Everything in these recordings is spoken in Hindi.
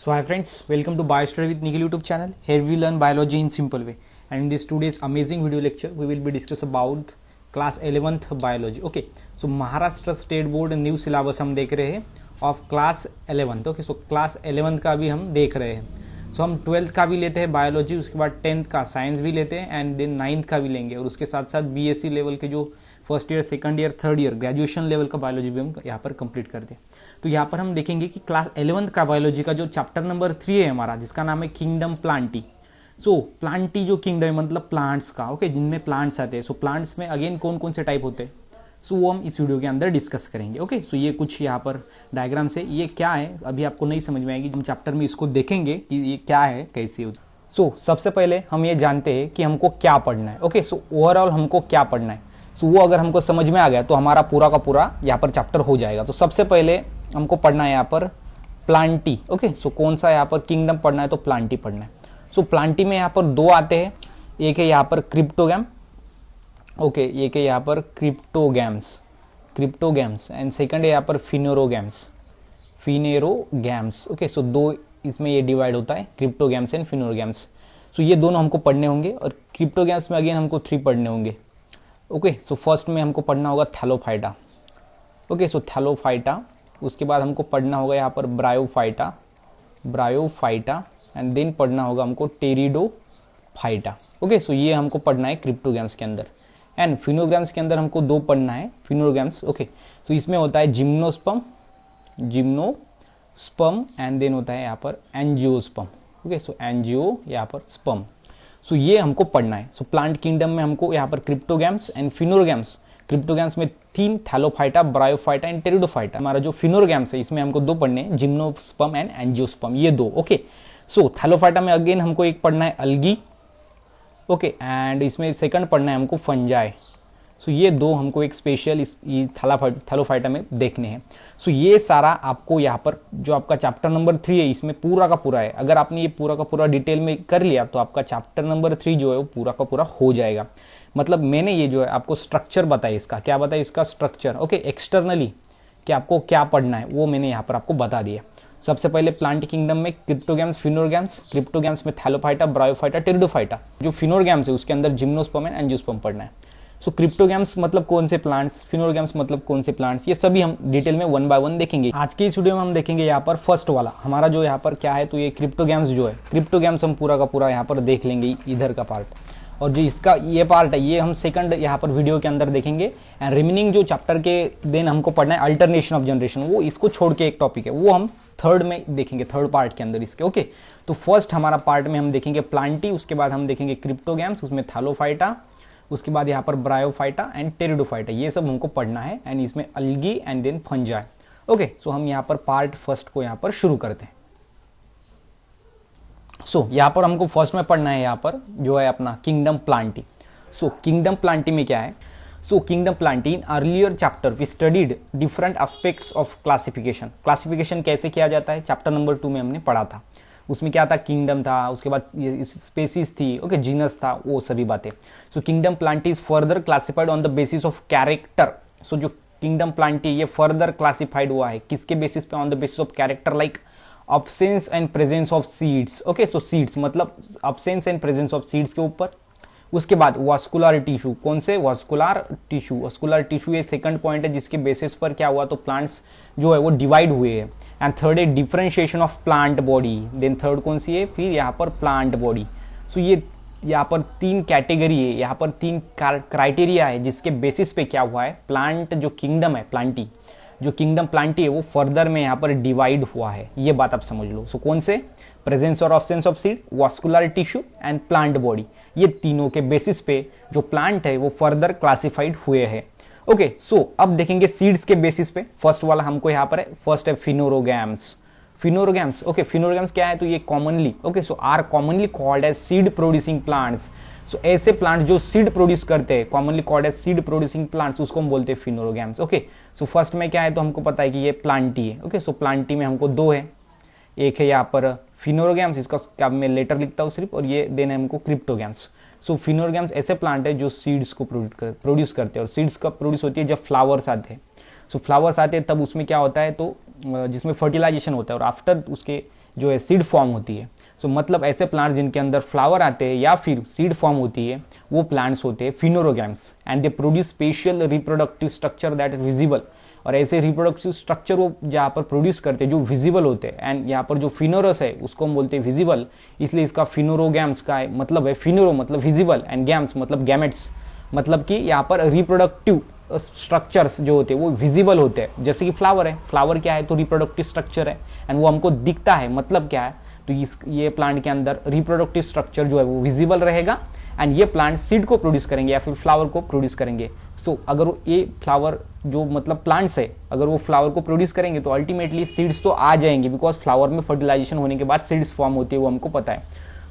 So hi friends, welcome to BioStudy with Nikhil YouTube channel. Here we learn biology in simple way. And in this today's amazing video lecture, we will be discuss about class 11th biology. Okay, so Maharashtra State Board new syllabus हम देख रहे हैं of class 11th. Okay, so class 11th का भी हम देख रहे हैं. So हम 12th का भी लेते हैं बायोलॉजी, उसके बाद 10th का साइंस भी लेते हैं एंड देन 9th का भी लेंगे और उसके साथ साथ बीएससी लेवल के जो first year, second year, third year graduation level का बायोलॉजी भी हम यहाँ पर कंप्लीट करते हैं. तो यहाँ पर हम देखेंगे कि क्लास 11th का बायोलॉजी का जो चैप्टर नंबर 3 है हमारा, जिसका नाम है किंगडम प्लांटी. सो प्लांटी जो किंगडम है मतलब प्लांट्स का, ओके, जिनमें प्लांट्स आते हैं. सो प्लांट्स में अगेन कौन कौन से टाइप होते हैं, सो वो हम इस वीडियो के अंदर डिस्कस करेंगे. ओके, सो ये कुछ यहाँ पर डायग्राम से ये क्या है अभी आपको नहीं समझ में आएगी, हम चैप्टर में इसको देखेंगे कि ये क्या है, कैसे होता है. सो सबसे पहले हम ये जानते हैं कि हमको क्या पढ़ना है. ओके, सो ओवरऑल हमको क्या पढ़ना है, सो वो अगर हमको समझ में आ गया तो हमारा पूरा का पूरा यहाँ पर चैप्टर हो जाएगा. तो सबसे पहले हमको पढ़ना है यहाँ पर प्लांटी. ओके, सो कौन सा यहाँ पर किंगडम पढ़ना है, तो प्लांटी पढ़ना है. सो प्लांटी में यहाँ पर दो आते हैं, एक है यहाँ पर क्रिप्टोगैम, ओके, एक है यहाँ पर क्रिप्टोगैम्स एंड सेकंड है यहाँ पर फिनेरोगैम्स. ओके, सो दो इसमें ये डिवाइड होता है, क्रिप्टोगैम्स एंड फिनेरोगैम्स. सो ये दोनों हमको पढ़ने होंगे और क्रिप्टोगैम्स में अगेन हमको 3 पढ़ने होंगे. ओके, सो फर्स्ट में हमको पढ़ना होगा थैलोफाइटा. ओके, सो थैलोफाइटा, उसके बाद हमको पढ़ना होगा यहाँ पर ब्रायोफाइटा एंड देन पढ़ना होगा हमको टेरिडोफाइटा. ओके, सो ये हमको पढ़ना है क्रिप्टोगैम्स के अंदर. एंड फिनोग्राम्स के अंदर हमको 2 पढ़ना है, फिनोग्राम्स. ओके, सो इसमें होता है जिम्नोस्पर्म एंड देन होता है यहाँ पर एंजियोस्पर्म. ओके, सो एंजियो यहाँ पर स्पर्म. सो ये हमको पढ़ना है. सो प्लांट किंगडम में हमको यहाँ पर क्रिप्टोगैम्स एंड फिनोग्राम्स, क्रिप्टोगैम्स में 3, थैलोफाइटा, ब्रायोफाइटा एंड टेरिडोफाइटा. हमारा जो फिनोग्राम्स है इसमें हमको 2 पढ़ने हैं, जिम्नोस्पर्म एंड एंजियोस्पर्म, ये 2. ओके, सो थैलोफाइटा में अगेन हमको एक पढ़ना है अल्गी. ओके, एंड इसमें सेकंड पढ़ना है हमको फंजाई. सो ये 2 हमको एक स्पेशल थैलोफाइटा में देखने हैं. सो ये सारा आपको यहाँ पर जो आपका चैप्टर नंबर 3 है इसमें पूरा का पूरा है. अगर आपने ये पूरा का पूरा डिटेल में कर लिया तो आपका चैप्टर नंबर 3 जो है वो पूरा का पूरा हो जाएगा. मतलब मैंने ये जो है आपको स्ट्रक्चर बताया, इसका क्या बताया, इसका स्ट्रक्चर. ओके, एक्सटर्नली कि आपको क्या पढ़ना है वो मैंने यहाँ पर आपको बता दिया. सबसे पहले प्लांट किंगडम में क्रिप्टोगैम्स, फिनोग्राम्स, क्रिप्टोगैम्स में थैलोफाइटा, ब्रायोफाइटा, टेरिडोफाइटा. जो फिनोग्राम्स है उसके अंदर जिम्नोस्पर्म एंड एंजियोस्पर्म पढ़ना है. सो क्रिप्टोगैम्स मतलब कौन से प्लांट्स, फिनोग्राम्स मतलब कौन से प्लांट्स, ये सभी हम डिटेल में 1 बाय 1 देखेंगे. आज के इस वीडियो में हम देखेंगे यहाँ पर फर्स्ट वाला हमारा जो यहाँ पर क्या है, तो ये क्रिप्टोगैम्स जो है, क्रिप्टोगैम्स हम पूरा का पूरा यहाँ पर देख लेंगे, इधर का पार्ट. और जो इसका ये पार्ट है ये हम सेकंड यहाँ पर वीडियो के अंदर देखेंगे. एंड रिमेनिंग जो चैप्टर के देन हमको पढ़ना है अल्टरनेशन ऑफ जनरेशन, वो इसको छोड़ के एक टॉपिक है, वो हम थर्ड में देखेंगे, थर्ड पार्ट के अंदर इसके. ओके, तो फर्स्ट हमारा पार्ट में हम देखेंगे प्लांटी, उसके बाद हम देखेंगे क्रिप्टोगैम्स, उसमें थैलोफाइटा, उसके बाद यहाँ पर ब्रायोफाइटा एंड टेरिडोफाइटा, ये सब हमको पढ़ना है. एंड इसमें algae and then fungi. Okay, so हम यहाँ पर पार्ट फर्स्ट को यहाँ पर शुरू करते हैं. सो यहाँ पर हमको फर्स्ट में पढ़ना है यहाँ पर जो है अपना kingdom plantae. So kingdom plantae में क्या है, so kingdom plantae in earlier chapter we studied different aspects of classification. Classification कैसे किया जाता है चैप्टर नंबर 2 में हमने पढ़ा था. उसमें क्या था, किंगडम था, उसके बाद स्पेसीज थी, ओके, जीनस था, वो सभी बातें. So kingdom Plantae is further classified on the basis of character. So जो किंगडम प्लांटी ये फर्दर क्लासिफाइड हुआ है किसके बेसिस पे, on the basis of character like absence and presence of seeds. Okay, so seeds मतलब absence and presence of seeds के ऊपर. उसके बाद वास्कुलर टिश्यू, कौन से, वास्कुलर टिश्यू ये सेकंड पॉइंट है जिसके बेसिस पर क्या हुआ, तो प्लांट्स जो है वो डिवाइड हुए हैं. एंड थर्ड है differentiation of plant body. Then third कौन सी है, फिर यहाँ पर प्लांट बॉडी. सो ये यहाँ पर 3 कैटेगरी है, यहाँ पर 3 क्राइटेरिया है जिसके बेसिस पे क्या हुआ है, प्लांट जो किंगडम है प्लांटी, जो किंगडम प्लांटी है वो फर्दर में यहाँ पर डिवाइड हुआ है. ये बात आप समझ लो. सो कौन से, प्रेजेंस और absence of seed, vascular tissue and plant body, ये तीनों के बेसिस पे जो प्लांट है वो फर्दर क्लासिफाइड हुए हैं. ओके, सो अब देखेंगे सीड्स के बेसिस पे. फर्स्ट वाला हमको यहाँ पर है, फर्स्ट है फिनोरोगैम्स. ओके, फिनोरोगैम्स क्या है, तो ये commonly, okay, so are commonly called as seed producing plants. So ऐसे प्लांट जो सीड प्रोड्यूस करते हैं, commonly called as seed producing plants, उसको हम बोलते हैं फिनोरोगैम्स. ओके, सो फर्स्ट में क्या है, तो हमको पता है कि ये प्लांटी है. ओके, सो प्लांटी में हमको 2 है, एक है यहाँ पर फिनोरोगैम्स, इसका क्या मैं लेटर लिखता हूँ सिर्फ, और ये देना है हमको क्रिप्टोगैम्स. सो फिनोरोगैम्स ऐसे प्लांट है जो सीड्स को प्रोड्यूस करते हैं, और सीड्स कब प्रोड्यूस होती है, जब फ्लावर्स आते हैं. सो फ्लावर्स आते हैं तब उसमें क्या होता है, तो जिसमें फर्टिलाइजेशन होता है, और आफ्टर उसके जो है सीड फॉर्म होती है। सो मतलब ऐसे प्लांट्स जिनके अंदर फ्लावर आते हैं या फिर सीड फॉर्म होती है वो प्लांट्स होते हैं phanerogams, and they produce special reproductive structure that is visible. और ऐसे रिप्रोडक्टिव स्ट्रक्चर वो यहाँ पर प्रोड्यूस करते हैं जो विजिबल होते हैं, एंड यहाँ पर जो फिनोरस है उसको हम बोलते हैं विजिबल, इसलिए इसका फिनोरोगैम्स का मतलब है, फिनोरो मतलब विजिबल एंड गैम्स मतलब गैमेट्स, मतलब कि यहाँ पर रिप्रोडक्टिव स्ट्रक्चर्स जो होते हैं वो विजिबल होते हैं। जैसे कि फ्लावर है, फ्लावर क्या है तो रिप्रोडक्टिव स्ट्रक्चर है एंड वो हमको दिखता है, मतलब क्या है तो ये प्लांट के अंदर रिप्रोडक्टिव स्ट्रक्चर जो है वो विजिबल रहेगा एंड ये प्लांट सीड को प्रोड्यूस करेंगे या फिर फ्लावर को प्रोड्यूस करेंगे। सो अगर ये फ्लावर जो मतलब प्लांट्स है अगर वो फ्लावर को प्रोड्यूस करेंगे तो अल्टीमेटली सीड्स तो आ जाएंगे, बिकॉज फ्लावर में फर्टिलाइजेशन होने के बाद सीड्स फॉर्म होती है वो हमको पता है।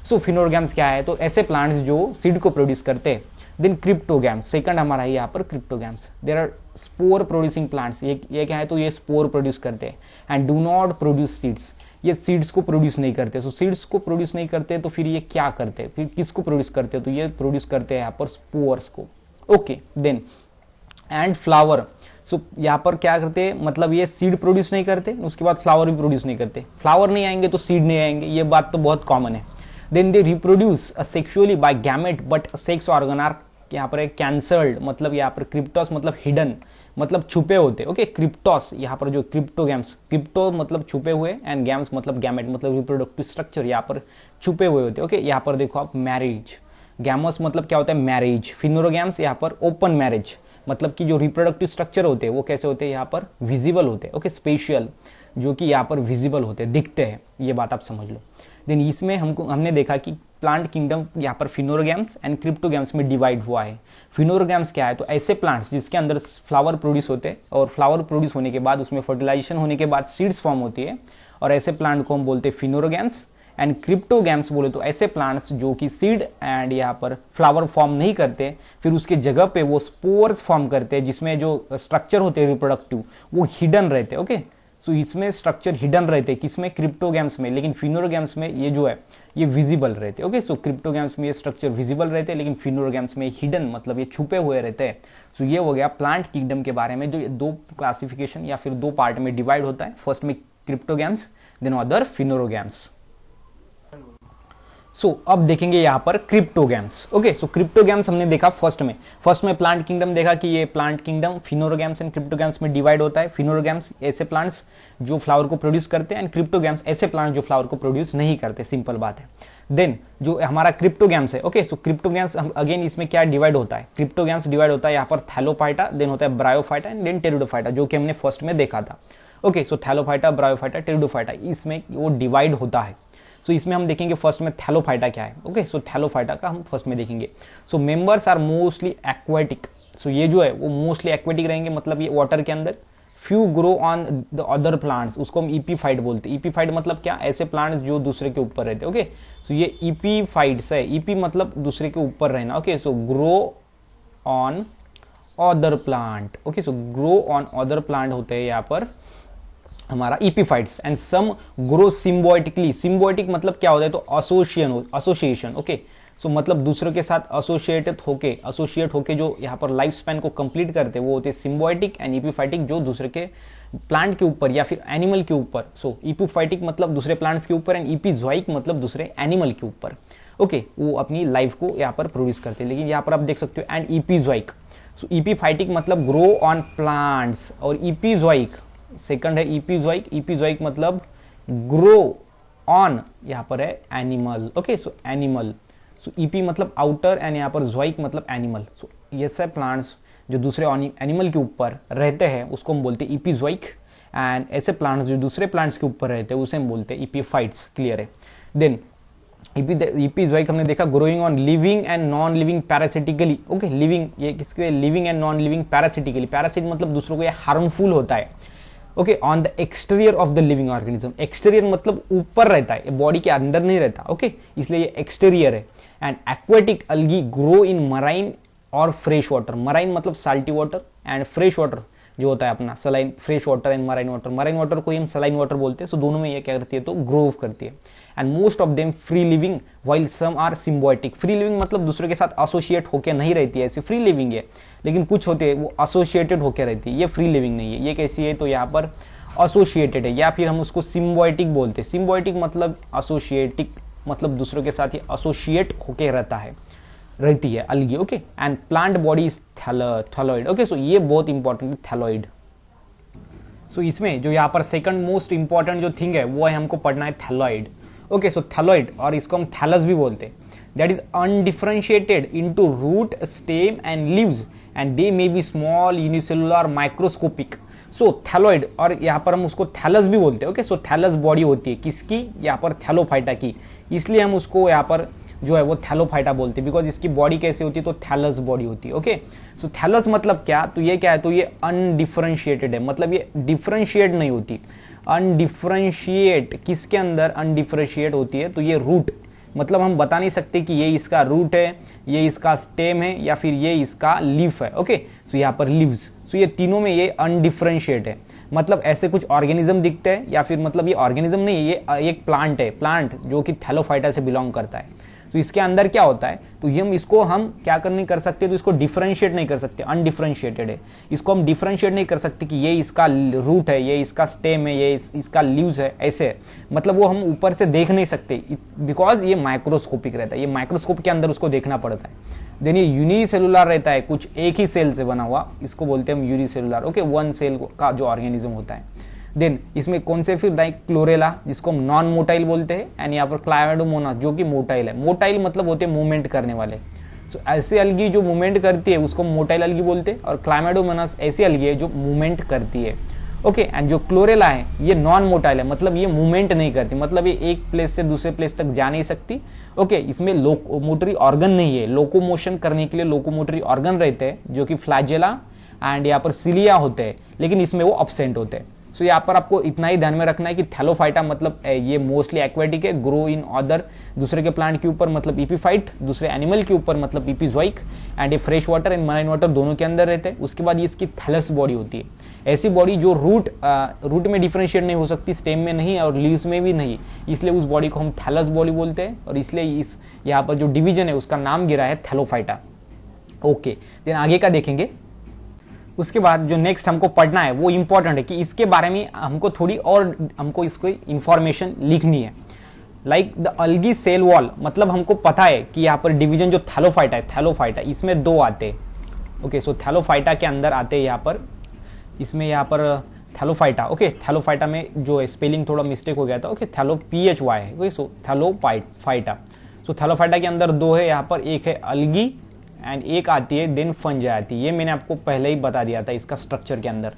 सो फिनोरगैम्स क्या है तो ऐसे प्लांट्स जो सीड को प्रोड्यूस करते हैं। देन क्रिप्टोगैम्स, सेकंड हमारा है यहाँ पर cryptogams. There are spore producing plants, ये क्या है तो ये स्पोर प्रोड्यूस करते हैं and do not produce seeds, ये सीड्स को प्रोड्यूस नहीं करते। सो सीड्स को प्रोड्यूस नहीं करते तो फिर ये क्या करते हैं, फिर किसको प्रोड्यूस करते हैं तो ये प्रोड्यूस करते हैं यहाँ पर स्पोर्स को। ओके, देन एंड फ्लावर, सो यहाँ पर क्या करते हैं मतलब ये सीड प्रोड्यूस नहीं करते, उसके बाद फ्लावर भी प्रोड्यूस नहीं करते। फ्लावर नहीं आएंगे तो सीड नहीं आएंगे, ये बात तो बहुत कॉमन है। Then they reproduce sexually by gamete but sex organ are यहाँ पर कैंसल्ड, मतलब यहाँ पर क्रिप्टोस मतलब हिडन, मतलब छुपे होते। ओके, क्रिप्टोस यहाँ पर जो क्रिप्टोगैम्स, क्रिप्टो मतलब छुपे हुए एंड गैम्स मतलब गैमेट मतलब रिप्रोडक्टिव स्ट्रक्चर यहाँ पर छुपे हुए होते। ओके, यहाँ पर देखो आप मैरिज, गैमस मतलब क्या होता है मैरिज, फिनोरोगैम्स यहाँ पर ओपन मैरिज, मतलब कि जो रिप्रोडक्टिव स्ट्रक्चर होते हैं वो कैसे होते हैं यहाँ पर विजिबल होते हैं। ओके, स्पेशल जो कि यहाँ पर विजिबल होते हैं, दिखते हैं, ये बात आप समझ लो। देन इसमें हमने देखा कि प्लांट किंगडम यहाँ पर फिनोरोगैम्स एंड क्रिप्टोगैम्स में डिवाइड हुआ है। फिनोरोगैम्स क्या है तो ऐसे प्लांट्स जिसके अंदर फ्लावर प्रोड्यूस होते हैं और फ्लावर प्रोड्यूस होने के बाद उसमें फर्टिलाइजेशन होने के बाद सीड्स फॉर्म होती है, और ऐसे प्लांट को हम बोलते हैं फिनोरोगैम्स। एंड क्रिप्टोगैम्स बोले तो ऐसे प्लांट्स जो कि सीड एंड यहाँ पर फ्लावर फॉर्म नहीं करते, फिर उसके जगह पे वो स्पोर्स फॉर्म करते हैं जिसमें जो स्ट्रक्चर होते हैं रिप्रोडक्टिव वो हिडन रहते हैं। ओके, सो इसमें स्ट्रक्चर हिडन रहते हैं किसमें, क्रिप्टोगैम्स में, लेकिन फिनोरोगैम्स में ये जो है ये विजिबल रहते हैं। ओके, सो क्रिप्टोगैम्स में ये स्ट्रक्चर विजिबल रहते हैं लेकिन फिनोरोगैम्स में हिडन मतलब ये छुपे हुए रहते हैं। सो ये हो गया प्लांट किंगडम के बारे में, जो दो क्लासिफिकेशन या फिर दो पार्ट में डिवाइड होता है, फर्स्ट में क्रिप्टोगैम्स देन अदर फिनोरोगैम्स। सो अब देखेंगे यहाँ पर क्रिप्टोगैम्स। ओके, सो क्रिप्टोगैम्स हमने देखा फर्स्ट में प्लांट किंगडम देखा कि ये प्लांट किंगडम फिनोरोगैम्स एंड क्रिप्टोगैम्स में डिवाइड होता है। फिनोरोगैम्स ऐसे प्लांट्स जो फ्लावर को प्रोड्यूस करते हैं एंड क्रिप्टोगैम्स ऐसे प्लांट्स जो फ्लावर को प्रोड्यूस नहीं करते, सिंपल बात है। देन जो हमारा क्रिप्टोगैम्स है, ओके, सो क्रिप्टोगैम्स अगेन इसमें क्या डिवाइड होता है, क्रिप्टोगैम्स डिवाइड होता है यहाँ पर थैलोफाइटा, देन होता है ब्रायोफाइटा एंड देन टेरिडोफाइटा, जो कि हमने फर्स्ट में देखा था। ओके, सो थैलोफाइटा, ब्रायोफाइटा, टेरिडोफाइटा, इसमें वो डिवाइड होता है। सो इसमें हम देखेंगे फर्स्ट में थैलोफाइटा क्या है। ओके, सो थैलोफाइटा का हम फर्स्ट में देखेंगे। So members are mostly aquatic, so ये जो है वो मोस्टली एक्वेटिक रहेंगे, मतलब ये वाटर के अंदर। Few grow on the other plants, उसको हम ईपीफाइट बोलते हैं। ईपीफाइट मतलब क्या, ऐसे प्लांट्स जो दूसरे के ऊपर रहते हैं। ओके, सो ये ईपीफाइट्स है, ईपी मतलब दूसरे के ऊपर रहना। Okay, so grow on other plant. Okay, so grow on other plant होते हैं यहाँ पर हमारा epiphytes, and some grow symbiotically. Symbiotic मतलब क्या होता है तो एसोसिएशन। ओके, सो मतलब दूसरों के साथ एसोसिएट होके जो यहाँ पर लाइफ स्पैन को कंप्लीट करते हैं वो होते हैं सिम्बायोटिक, एंड ईपीफाइटिक जो दूसरे के प्लांट के ऊपर या फिर एनिमल के ऊपर। सो ईपीफाइटिक मतलब दूसरे प्लांट्स के ऊपर एंड ईपीजोइक मतलब दूसरे एनिमल के ऊपर। ओके, वो अपनी लाइफ को यहाँ पर प्रोड्यूस करते हैं। लेकिन यहाँ पर आप देख सकते हो एंड ईपीजोइक। सो ईपीफाइटिक मतलब ग्रो ऑन प्लांट्स, और ईपीजोइक सेकंड है ईपीजोइक। ईपीजोइक मतलब ग्रो ऑन यहाँ पर है एनिमल। ओके, सो एनिमल, सो ईपी मतलब आउटर एंड यहाँ पर जोइक मतलब एनिमल। सो ये सब प्लांट्स जो दूसरे एनिमल के ऊपर रहते हैं उसको हम बोलते हैं ईपीजोइक, एंड ऐसे प्लांट्स जो दूसरे प्लांट्स के ऊपर रहते हैं उसे हम बोलते हैं ईपीफाइट्स। क्लियर है। देन ईपीजोइक हमने देखा growing on living and non living parasitically. Okay, living ये किसके, living and non living parasitically. Parachute मतलब दूसरों को ये हार्मफुल होता है। Okay, on the exterior of the living organism. Exterior मतलब ऊपर रहता है, बॉडी के अंदर नहीं रहता। ओके, इसलिए ये एक्सटीरियर है। And aquatic algae grow in marine और फ्रेश वाटर। मराइन मतलब salty water and fresh water जो होता है अपना saline, fresh water and marine water. Marine water को हम सलाइन वाटर बोलते हैं। सो दोनों में ये क्या करती है तो ग्रो करती है। And most of them free living while some are symbiotic. Free living मतलब दूसरे के साथ एसोसिएट होकर नहीं रहती है, ऐसी फ्री लिविंग है। लेकिन कुछ होते हैं वो एसोसिएटेड होकर रहती है, ये फ्री लिविंग नहीं है। ये कैसी है तो यहाँ पर एसोसिएटेड है, या फिर हम उसको सिम्बायोटिक बोलते हैं। सिम्बायोटिक मतलब एसोसिएटिक, मतलब दूसरों के साथ ये एसोसिएट होके रहती है algae. Okay, and plant body is thalloid. Okay, so ये बहुत इंपॉर्टेंट है, थैलोइड। सो इसमें जो यहाँ पर सेकंड मोस्ट इंपॉर्टेंट जो थिंग है वो है हमको पढ़ना है थैलोइड। ओके, सो थैलोइड, और इसको हम थैलस भी बोलते हैं, that is undifferentiated into root, stem and leaves, and they may be small, unicellular, microscopic. So thalloid, और यहाँ पर हम उसको थैलस भी बोलते हैं। ओके, सो थैलस बॉडी होती है किसकी, यहाँ पर थैलोफाइटा की, इसलिए हम उसको यहाँ पर जो है वो थैलोफाइटा बोलते हैं, बिकॉज इसकी बॉडी कैसी होती है, तो थैलस बॉडी होती है। ओके, सो थैलस मतलब क्या, तो ये क्या है, तो ये अनडिफरेंशिएटेड है, मतलब ये डिफरेंशिएट नहीं होती। अनडिफरेंशिएट किसके अंदर अनडिफरेंशिएट होती है, तो ये रूट, मतलब हम बता नहीं सकते कि ये इसका रूट है, ये इसका स्टेम है, या फिर ये इसका लीफ है। ओके, सो यहाँ पर लीव्स, सो ये तीनों में ये अनडिफरेंशिएट है, मतलब ऐसे कुछ ऑर्गेनिज्म दिखते हैं, या फिर मतलब ये ऑर्गेनिज्म नहीं, ये एक प्लांट है, प्लांट जो कि थैलोफाइटा से बिलोंग करता है। तो इसके अंदर क्या होता है, तो हम इसको हम क्या नहीं कर सकते, तो इसको डिफरेंशिएट नहीं कर सकते, अनडिफरेंशिएटेड है, इसको हम डिफरेंशिएट नहीं कर सकते कि ये इसका रूट है, ये इसका स्टेम है, ये इसका लीव्स है, ऐसे है। मतलब वो हम ऊपर से देख नहीं सकते, बिकॉज ये माइक्रोस्कोपिक रहता है, ये माइक्रोस्कोप के अंदर उसको देखना पड़ता है। देन ये यूनिसेलुलर रहता है, कुछ एक ही सेल से बना हुआ, इसको बोलते हैं हम यूनिसेलुलर। ओके, वन सेल का जो ऑर्गेनिज्म होता है। देन इसमें कौन से फिर लाइक क्लोरेला, जिसको हम नॉन मोटाइल बोलते हैं, एंड यहाँ पर क्लाइमेडोमोनास जो कि मोटाइल है। मोटाइल मतलब होते हैं मूवमेंट करने वाले। सो ऐसे अलगी जो मूवमेंट करती है उसको मोटाइल अलगी बोलते हैं, और क्लाइमेडोमोनास ऐसी अलगी है जो मूवमेंट करती है। ओके, एंड जो क्लोरेला है ये नॉन मोटाइल है, मतलब ये मूवमेंट नहीं करती, मतलब ये एक प्लेस से दूसरे प्लेस तक जा नहीं सकती। ओके, इसमें लोकोमोटरी ऑर्गन नहीं है, लोकोमोशन करने के लिए लोकोमोटरी ऑर्गन रहते हैं जो कि फ्लैजेला एंड यहाँ पर सिलिया होते हैं, लेकिन इसमें वो अब्सेंट होते हैं। सो यहाँ पर आपको इतना ही ध्यान में रखना है कि थैलोफाइटा मतलब ये मोस्टली एक्वेटिक है, ग्रो इन अदर, दूसरे के प्लांट के ऊपर मतलब इपीफाइट, दूसरे एनिमल के ऊपर मतलब इपीजोइक, एंड ये fresh water and marine water दोनों के अंदर रहते हैं। उसके बाद ये इसकी थैलस बॉडी होती है, ऐसी बॉडी जो रूट में डिफरेंशिएट नहीं हो सकती, स्टेम में नहीं और लीव्स में भी नहीं, इसलिए उस बॉडी को हम थैलस बॉडी बोलते हैं, और इसलिए इस यहाँ पर जो डिवीजन है उसका नाम गिरा है थैलोफाइटा। ओके, देन आगे का देखेंगे। उसके बाद जो नेक्स्ट हमको पढ़ना है वो इंपॉर्टेंट है कि इसके बारे में हमको थोड़ी और हमको इसको इंफॉर्मेशन लिखनी है। Like the algae cell wall, मतलब हमको पता है कि यहाँ पर डिवीजन जो थैलोफाइटा है, थैलोफाइटा इसमें दो आते हैं। ओके, सो थैलोफाइटा के अंदर आते हैं यहाँ पर, इसमें यहाँ पर थैलोफाइटा। ओके, थैलोफाइटा में जो स्पेलिंग थोड़ा मिस्टेक हो गया था। ओके, थैलो PHY है। ओके, सो थैलोफाइटा, सो थैलोफाइटा के अंदर दो है यहाँ पर, एक है अल्गी एंड एक आती है देन फंजाई आती है। ये मैंने आपको पहले ही बता दिया था इसका स्ट्रक्चर के अंदर।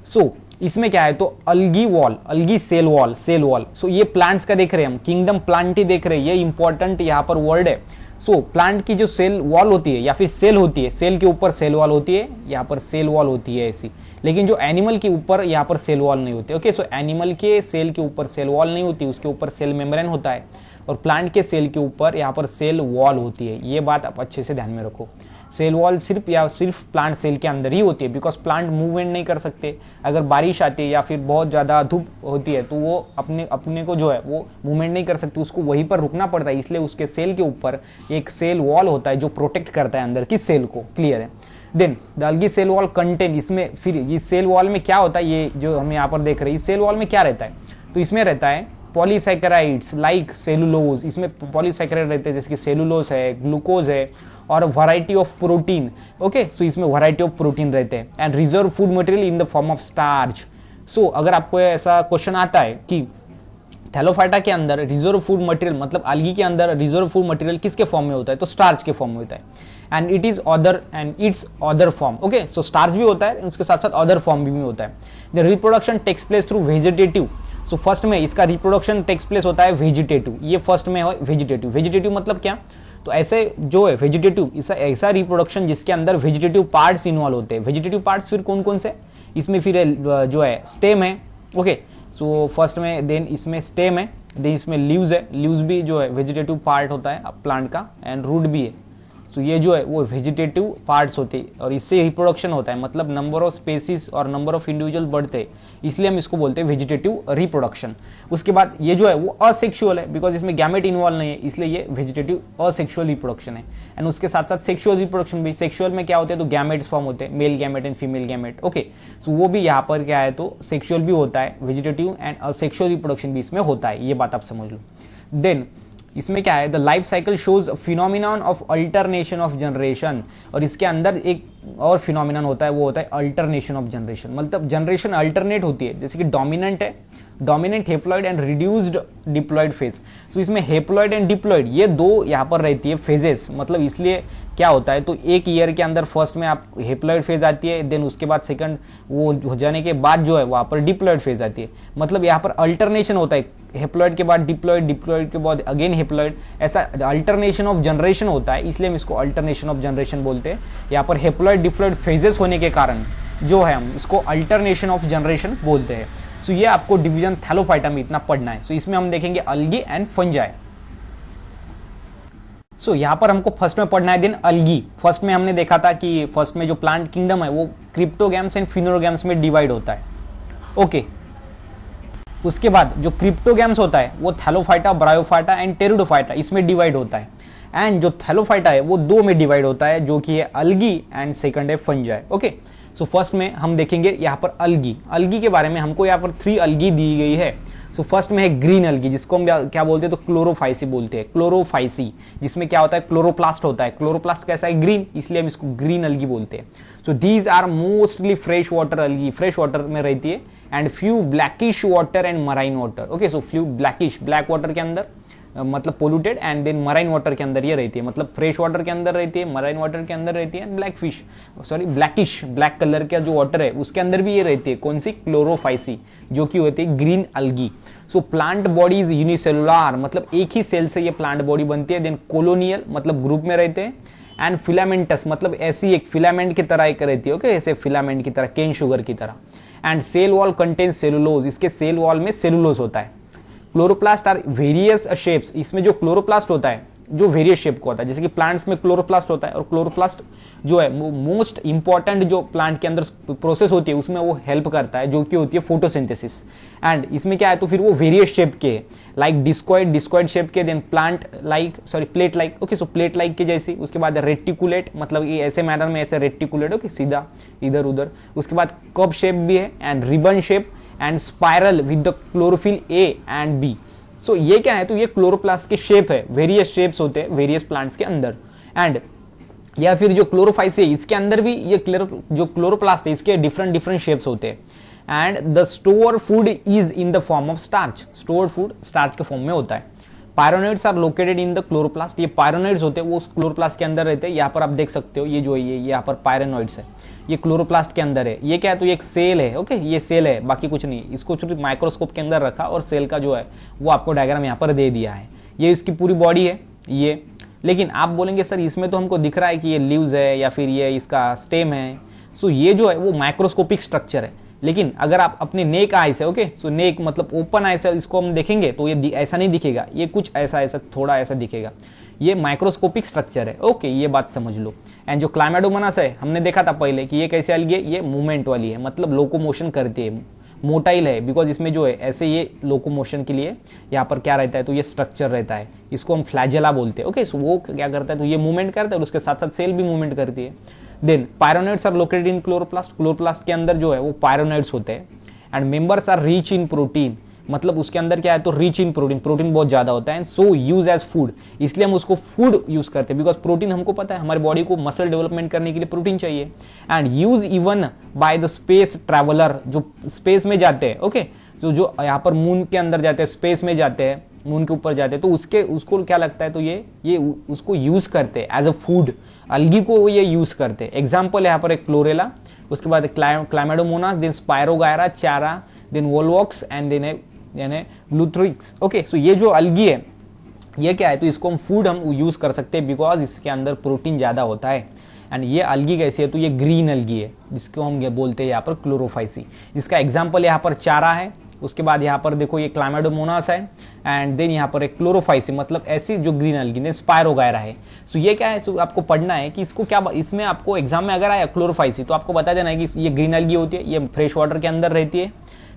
सो इसमें क्या है, तो algae wall, algae cell wall, cell wall. So ये प्लांट्स का देख रहे हैं हम, किंगडम प्लांटी देख रहे हैं, ये इंपॉर्टेंट यहाँ पर वर्ड है। सो प्लांट की जो सेल वॉल होती है या फिर सेल होती है, सेल के ऊपर सेल वॉल होती है, यहाँ पर सेल वॉल होती है ऐसी, लेकिन जो एनिमल के ऊपर यहाँ पर सेल वॉल नहीं होती। ओके, सो एनिमल के सेल के ऊपर सेल वॉल नहीं होती, उसके ऊपर सेल मेम्ब्रेन होता है, और प्लांट के सेल के ऊपर यहाँ पर सेल वॉल होती है। ये बात आप अच्छे से ध्यान में रखो, सेल वॉल सिर्फ प्लांट सेल के अंदर ही होती है, बिकॉज प्लांट मूवमेंट नहीं कर सकते। अगर बारिश आती है या फिर बहुत ज़्यादा धूप होती है तो वो अपने को जो है वो मूवमेंट नहीं कर सकती, उसको वहीं पर रुकना पड़ता है, इसलिए उसके सेल के ऊपर एक सेल वॉल होता है जो प्रोटेक्ट करता है अंदर की सेल को। क्लियर है? Then the algae cell wall contain, इसमें फिर ये सेल वॉल में क्या होता है, ये जो हम यहाँ पर देख रहे हैं, इस सेल वॉल में क्या रहता है, तो इसमें रहता है पॉलीसैकेराइड्स लाइक सेलुलोज। इसमें पॉलीसैकेराइड रहते हैं जैसे कि सेलुलोज है, ग्लूकोज है, और variety of protein. Okay, so इसमें वैरायटी ऑफ प्रोटीन रहते हैं, and reserve food material in the form of starch. So अगर आपको ऐसा क्वेश्चन आता है कि थैलोफाइटा के अंदर रिजर्व फूड मटेरियल, मतलब अलगी के अंदर रिजर्व फूड मटेरियल किसके फॉर्म में होता है, तो स्टार्च के फॉर्म में होता है, and it is other and it's other form. Okay, so starch भी होता है, उसके साथ साथ अदर फॉर्म भी होता है। The reproduction takes place through vegetative. So first में इसका रिप्रोडक्शन टेक्स प्लेस होता है वेजिटेटिव, ये फर्स्ट में है वेजिटेटिव। वेजिटेटिव मतलब क्या, तो ऐसे जो है वेजिटेटिव, ऐसा रिप्रोडक्शन जिसके अंदर वेजिटेटिव पार्ट्स इन्वॉल्व होते हैं। वेजिटेटिव पार्ट्स फिर कौन कौन से, इसमें फिर जो है स्टेम है। ओके, सो फर्स्ट में, देन इसमें स्टेम है, देन इसमें लीव्स है, लीव्स भी जो है वेजिटेटिव पार्ट होता है प्लांट का, एंड रूट भी है। सो ये जो है वो वेजिटेटिव पार्ट्स होते हैं और इससे रिप्रोडक्शन होता है, मतलब नंबर ऑफ स्पेसीज और नंबर ऑफ इंडिविजुअल बढ़ते हैं, इसलिए हम इसको बोलते हैं वेजिटेटिव रिप्रोडक्शन। उसके बाद ये जो है वो असेक्सुअल है, बिकॉज इसमें गैमेट इन्वॉल्व नहीं है, इसलिए ये वेजिटेटिव असेक्सुअल रिप्रोडक्शन है। एंड उसके साथ साथ सेक्सुअल रिप्रोडक्शन भी, सेक्सुअल में क्या होते हैं तो गैमेट्स फॉर्म होते हैं, male gamete and female gamete. Okay, so वो भी यहाँ पर क्या है तो सेक्सुअल भी होता है, वेजिटेटिव एंड असेक्सुअल रिप्रोडक्शन भी इसमें होता है, ये बात आप समझ लो। देन इसमें क्या है, the life cycle shows phenomenon of alternation of generation, और इसके अंदर एक और फिनोमिनन होता है, वो होता है अल्टरनेशन ऑफ जनरेशन। मतलब जनरेशन अल्टरनेट होती है, जैसे कि डोमिनेंट है, dominant haploid and reduced diploid phase. So इसमें हेप्लॉइड एंड डिप्लॉइड ये दो यहाँ पर रहती है फेजेस, मतलब इसलिए क्या होता है तो एक ईयर के अंदर फर्स्ट में आप हेप्लॉइड फेज आती है, देन उसके बाद सेकंड वो हो जाने के बाद जो है वहां पर डिप्लॉइड फेज आती है। मतलब यहाँ पर अल्टरनेशन होता है, हेप्लॉइड के बाद डिप्लॉइड, डिप्लॉइड के बाद अगेन हेप्लॉइड, ऐसा अल्टरनेशन ऑफ जनरेशन होता है, इसलिए हम इसको अल्टरनेशन ऑफ जनरेशन बोलते हैं। यहाँ पर हेप्लॉइड डिप्लॉइड फेजेस होने के कारण जो है हम इसको अल्टरनेशन ऑफ जनरेशन बोलते हैं। सो ये आपको डिवीजन थैलोफाइटा में इतना पढ़ना है। सो इसमें हम देखेंगे अलगी एंड फंजाई। सो यहाँ पर हमको फर्स्ट में पढ़ना है दिन अलगी। फर्स्ट में हमने देखा था कि फर्स्ट में जो प्लांट किंगडम है वो क्रिप्टोगैम्स एंड फिनोगैम्स में डिवाइड होता है। ओके, उसके बाद जो क्रिप्टोगैम्स होता है वो थैलोफाइटा, ब्रायोफाइटा एंड टेरिडोफाइटा इसमें डिवाइड होता है। एंड जो थैलोफाइटा है वो दो में डिवाइड होता है, जो कि है अलगी एंड सेकंड है फंजाई। ओके, सो फर्स्ट में हम देखेंगे यहाँ पर अलगी। अलगी के बारे में हमको यहाँ पर 3 अलगी दी गई है। सो फर्स्ट में है ग्रीन अलगी, जिसको हम क्या बोलते हैं तो क्लोरोफाइसी बोलते हैं, क्लोरोफाइसी, जिसमें क्या होता है क्लोरोप्लास्ट होता है। क्लोरोप्लास्ट कैसा है ग्रीन, इसलिए हम इसको ग्रीन अलगी बोलते हैं। So these are mostly fresh water algae, fresh water में रहती है, and few blackish water and marine water. Okay, so few blackish, black water के अंदर मतलब polluted, and then marine water के अंदर ये रहती है, मतलब फ्रेश वाटर के अंदर रहती है, मराइन वाटर के अंदर रहती है, black fish sorry blackish, black colour का जो वाटर है उसके अंदर भी ये रहती है। कौन सी, क्लोरोफाइसी, जो कि होती है green अलगी। So plant body is unicellular, मतलब एक ही सेल से ये प्लांट बॉडी बनती है। देन कोलोनियल, मतलब ग्रुप में रहते हैं, एंड फिलामेंटस, मतलब ऐसी एक फिलामेंट की तरह एक रहती है। ओके, ऐसे फिलामेंट की तरह, केन शुगर की तरह। And cell wall contains cellulose, इसके सेल वॉल में सेलुलोज होता है। क्लोरोप्लास्ट आर वेरियस शेप्स, इसमें जो क्लोरोप्लास्ट होता है जो वेरियस शेप का होता है, जैसे कि प्लांट्स में क्लोरोप्लास्ट होता है, और क्लोरोप्लास्ट जो है मोस्ट इंपॉर्टेंट जो प्लांट के अंदर प्रोसेस होती है उसमें वो हेल्प करता है, जो कि होती है फोटोसिंथेसिस। एंड इसमें क्या है तो फिर वो वेरियस शेप के, लाइक डिस्कॉइड, डिस्कॉइड शेप के, then plant like sorry plate like. Okay, so plate like के जैसी। उसके बाद रेटिकुलेट, मतलब ये ऐसे मैनर में ऐसे रेटिकुलेट, ओके, सीधा इधर उधर। उसके बाद कप शेप भी है, and ribbon shape, and spiral with the chlorophyll A and B. So ये क्या है तो ये क्लोरोप्लास्ट के शेप है, वेरियस शेप्स होते हैं वेरियस प्लांट्स के अंदर। एंड या फिर जो क्लोरोफाइसी है इसके अंदर भी ये जो क्लोरोप्लास्ट है इसके डिफरेंट शेप्स होते हैं। And the store food is in the form of starch, store food starch के फॉर्म में होता है। Pyrenoids are located in the chloroplast, ये पायरोनोइड्स होते हैं वो क्लोरोप्लास्ट के अंदर रहते हैं। यहाँ पर आप देख सकते हो ये जो ये यहाँ पर पायरोनोइड्स है, ये क्लोरोप्लास्ट के अंदर है। ये क्या है तो ये एक सेल है। ओके, ये सेल है, बाकी कुछ नहीं। इसको सिर्फ माइक्रोस्कोप के अंदर रखा और सेल का जो है वो आपको डायग्राम यहाँ पर दे दिया है। ये इसकी पूरी बॉडी है ये। लेकिन आप बोलेंगे सर इसमें तो हमको दिख रहा है कि ये लीव्स है या फिर ये इसका स्टेम है। सो ये जो है वो माइक्रोस्कोपिक स्ट्रक्चर है। लेकिन अगर आप अपने नेक आई से, ओके, सो नेक मतलब ओपन आई से इसको हम देखेंगे तो ये ऐसा नहीं दिखेगा, ये कुछ ऐसा थोड़ा ऐसा दिखेगा। ये माइक्रोस्कोपिक स्ट्रक्चर है। ओके, ये बात समझ लो। एंड जो क्लाइमेडोमोनास है हमने देखा था पहले कि ये कैसे अलगी है, ये मूवमेंट वाली है, मतलब लोकोमोशन करती है, मोटाइल है, बिकॉज इसमें जो है ऐसे ये लोकोमोशन के लिए यहाँ पर क्या रहता है तो ये स्ट्रक्चर रहता है, इसको हम फ्लैजेला बोलते हैं। ओके, सो वो क्या करता है तो ये मूवमेंट करता है और उसके साथ साथ सेल भी मूवमेंट करती है। Then pyrenoids are located in chloroplast, chloroplast के अंदर जो है वो पायरोनोइड्स होते हैं। And members are rich in protein, मतलब उसके अंदर क्या है तो रिच इन प्रोटीन, प्रोटीन बहुत ज्यादा होता है। सो यूज एज फूड, इसलिए हम उसको फूड यूज करते हैं, बिकॉज प्रोटीन हमको पता है हमारी बॉडी को मसल डेवलपमेंट करने के लिए प्रोटीन चाहिए। And use even by the space traveller, जो स्पेस में जाते हैं। ओके, जो यहाँ पर मून के अंदर जाते हैं, स्पेस में जाते हैं, मून के ऊपर जाते हैं, तो उसको क्या लगता है तो ये उसको यूज करते हैं एज अ फूड, अलगी को ये यूज करते हैं। एग्जाम्पल यहाँ पर एक क्लोरेला, उसके बाद क्लाइमेडोमोनास, देन स्पायरोगायरा, चारा, देन वोलवॉक्स, एंड देन यानी ग्लूथ्रिक्स। ओके, सो ये जो अलगी है ये क्या है तो इसको हम फूड हम यूज कर सकते हैं, बिकॉज इसके अंदर प्रोटीन ज्यादा होता है। एंड ये अलगी कैसी है तो ये ग्रीन अलगी है, जिसको हम ये बोलते हैं यहाँ पर क्लोरोफाइसी। इसका एग्जाम्पल यहाँ पर चारा है, उसके बाद यहाँ पर देखो ये क्लाइमेडोमोनास है, एंड देन यहाँ पर एक क्लोरोफाइसी मतलब ऐसी जो ग्रीन अलगी, देन स्पायरोगायरा है। सो ये क्या है, सो आपको पढ़ना है कि इसको क्या, इसमें आपको एग्जाम में अगर आया क्लोरोफाइसी तो आपको बता देना है कि ये ग्रीन अलगी होती है, ये फ्रेश वाटर के अंदर रहती है,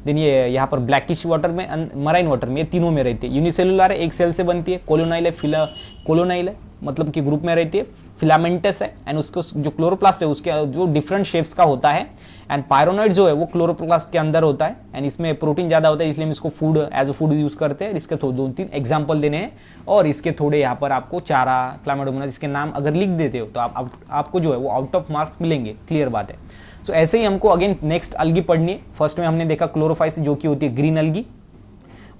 देन ये यहाँ पर ब्लैकिश वाटर में, मराइन वाटर में, ये तीनों में रहती है। यूनिसेलुलर है, एक सेल से बनती है, कोलोनाइल है, कोलोनाइल है मतलब कि ग्रुप में रहती है, फिलामेंटस है, एंड उसको जो क्लोरोप्लास्ट है उसके जो डिफरेंट शेप्स का होता है, एंड पायरोनॉइड जो है वो क्लोरोप्लास्ट के अंदर होता है, एंड इसमें प्रोटीन ज्यादा होता है, इसलिए हम इसको food as a food use करते हैं। इसके 2-3 एग्जांपल देने हैं, और इसके थोड़े यहाँ पर आपको चारा, क्लाइमेडोमोनास, इसके नाम अगर लिख देते हो तो आपको जो है वो आउट ऑफ मार्क्स मिलेंगे, क्लियर बात है। सो ऐसे ही हमको अगेन नेक्स्ट अलगी पढ़नी है। फर्स्ट में हमने देखा क्लोरोफाइसी जो कि होती है ग्रीन अलगी,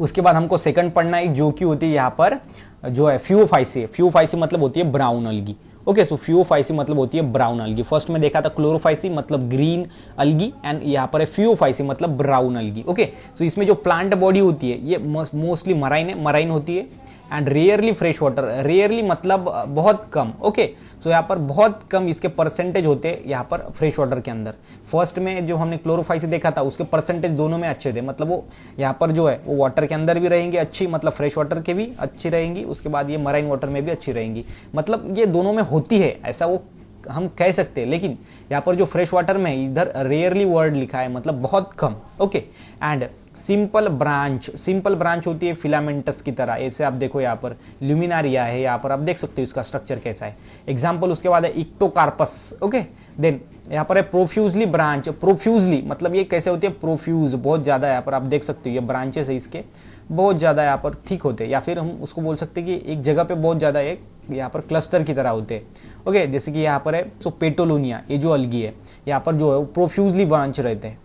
उसके बाद हमको सेकंड पढ़ना है जो कि होती है यहाँ पर जो है फ्यूओफाइसी। फ्यूओफाइसी मतलब होती है ब्राउन अलगी। ओके, सो फ्यूओफाइसी मतलब होती है ब्राउन अलगी। फर्स्ट में देखा था क्लोरोफाइसी मतलब ग्रीन अलगी, एंड यहाँ पर है फ्यूओफाइसी मतलब ब्राउन अलगी। ओके, सो इसमें जो प्लांट बॉडी होती है ये मोस्टली मराइन है, मराइन होती है, and rarely fresh water, rarely मतलब बहुत कम। ओके, सो यहाँ पर बहुत कम इसके परसेंटेज होते हैं यहाँ पर फ्रेश वाटर के अंदर। फर्स्ट में जो हमने क्लोरोफाइसी देखा था उसके परसेंटेज दोनों में अच्छे थे, मतलब वो यहाँ पर जो है वो वाटर के अंदर भी रहेंगे अच्छी, मतलब फ्रेश वाटर के भी अच्छी रहेंगी, उसके बाद ये मराइन वाटर में भी अच्छी रहेंगी, मतलब ये दोनों में होती है ऐसा वो हम कह सकते हैं। लेकिन यहाँ पर जो फ्रेश वाटर में इधर रेयरली वर्ड लिखा है, मतलब बहुत कम। ओके, एंड सिंपल ब्रांच होती है फिलामेंटस की तरह। ऐसे आप देखो यहाँ पर ल्यूमिनारिया है, यहाँ पर आप देख सकते हो इसका स्ट्रक्चर कैसा है, एग्जाम्पल। उसके बाद है इक्टोकार्पस। ओके, देन यहाँ पर है प्रोफ्यूजली ब्रांच। प्रोफ्यूजली मतलब ये कैसे होती है, प्रोफ्यूज बहुत ज्यादा, यहाँ पर आप देख सकते हो ये ब्रांचेस है इसके बहुत ज्यादा यहाँ पर ठीक होते हैं, या फिर हम उसको बोल सकते हैं कि एक जगह पे बहुत ज्यादा एक यहाँ पर क्लस्टर की तरह होते हैं। ओके, जैसे कि यहाँ पर है सो पेटोलोनिया, ये जो अलगी है यहाँ पर जो है वो प्रोफ्यूजली ब्रांच रहते हैं।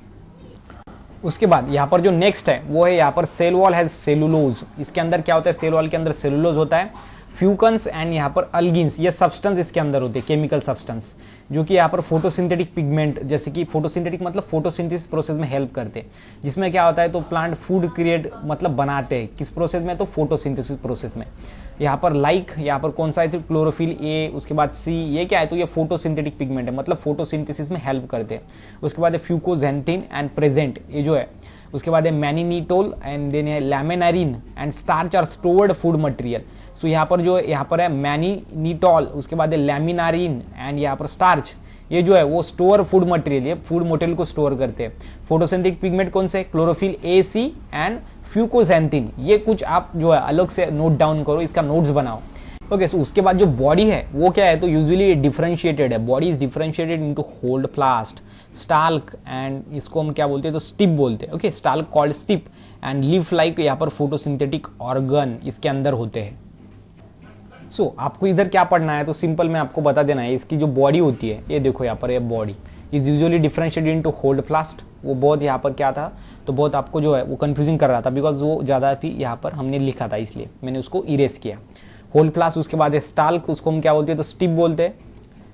उसके बाद यहाँ पर जो नेक्स्ट है वो है यहाँ पर सेल वॉल हैज सेलुलोज। इसके अंदर क्या होता है, सेल वॉल के अंदर सेलुलोज होता है, फ्यूकन्स एंड यहाँ पर अल्गिन्स, ये सब्सटेंस इसके अंदर होते हैं, केमिकल सब्सटेंस, जो कि यहाँ पर फोटोसिंथेटिक पिगमेंट, जैसे कि फोटोसिंथेटिक मतलब फोटोसिंथेसिस प्रोसेस में हेल्प करते हैं, जिसमें क्या होता है तो प्लांट फूड क्रिएट मतलब बनाते हैं, किस प्रोसेस में, तो फोटोसिंथेसिस प्रोसेस में। यहाँ पर यहाँ पर कौन सा है, तो क्लोरोफिल ए, उसके बाद सी, ये क्या है तो ये फोटोसिंथेटिक पिगमेंट है, मतलब फोटोसिंथेसिस में हेल्प करते हैं। उसके बाद है फ्यूकोजेंथिन एंड प्रेजेंट, ये जो है। उसके बाद है मैनिनीटोल, एंड देन है laminarin and starch are stored food material. So यहाँ पर जो यहाँ पर है मैनिनीटोल, उसके बाद है लैमिनारिन एंड यहाँ पर स्टार्च, ये जो है वो स्टोर फूड मटेरियल, ये फूड मटेरियल को स्टोर करते हैं। फोटोसिंथेटिक पिगमेंट कौन से, chlorophyll a, c and fucoxanthin. ये कुछ आप जो है अलग से नोट डाउन करो, इसका नोट्स बनाओ। ओके, सो उसके बाद जो बॉडी है वो क्या है तो यूजुअली डिफरेंशिएटेड है। Body is differentiated into holdfast, stalk, and इसको हम क्या बोलते हैं तो स्टिप बोलते हैं। Okay, stalk called stipe, and leaf like यहाँ पर फोटोसिंथेटिक ऑर्गन इसके अंदर होते हैं। सो आपको इधर क्या पढ़ना है तो सिंपल में आपको बता देना है, इसकी जो बॉडी होती है ये देखो यहाँ पर, ये body is usually differentiated into holdfast. वो बहुत यहाँ पर क्या था तो बहुत आपको जो है वो कंफ्यूजिंग कर रहा था, बिकॉज वो ज़्यादा भी यहाँ पर हमने लिखा था, इसलिए मैंने उसको इरेज किया। होल्डफ्लास्ट, उसके बाद स्टाल्क, उसको हम क्या बोलते हैं तो स्टिप बोलते हैं,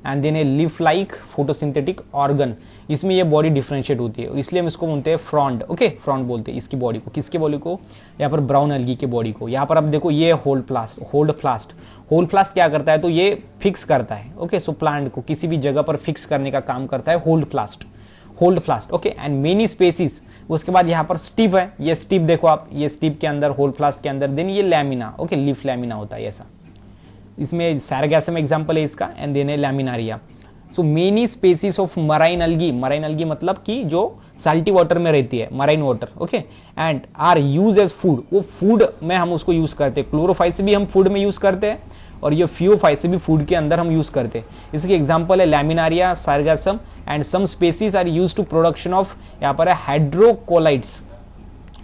and then a leaf like photosynthetic organ, इसमें ये बॉडी डिफरेंशिएट होती है, और इसलिए हम इसको बोलते हैं फ्रॉन्ड। ओके, फ्रॉन्ड बोलते हैं इसकी बॉडी को, किसकी बॉडी को, यहाँ पर ब्राउन अलगी की बॉडी को। यहाँ पर आप देखो ये होल्डफ्लास्ट क्या करता है तो ये फिक्स करता है। ओके, सो प्लांट को किसी भी जगह पर फिक्स करने का काम करता है holdfast. Okay, and many species. उसके बाद यहाँ पर स्टिप है, ये स्टिप देखो आप, ये स्टिप के अंदर होल्डफ्लास्ट के अंदर, देन ये लैमिना। ओके, लीफ लैमिना होता है ऐसा, इसमें सैरगैसम एग्जांपल है इसका, एंड देन है Laminaria. So many species of marine algae मतलब कि जो साल्टी वाटर में रहती है, marine water. Okay, and are use as food, वो फूड में हम उसको यूज करते हैं। क्लोरोफाइस भी हम फूड में यूज करते हैं, और ये फ्यूओफाइस भी फूड के अंदर हम यूज करते हैं। इसके एग्जांपल है Laminaria, Sargassum, and some species are use to production of, यहाँ पर है हाइड्रोकोलाइट्स।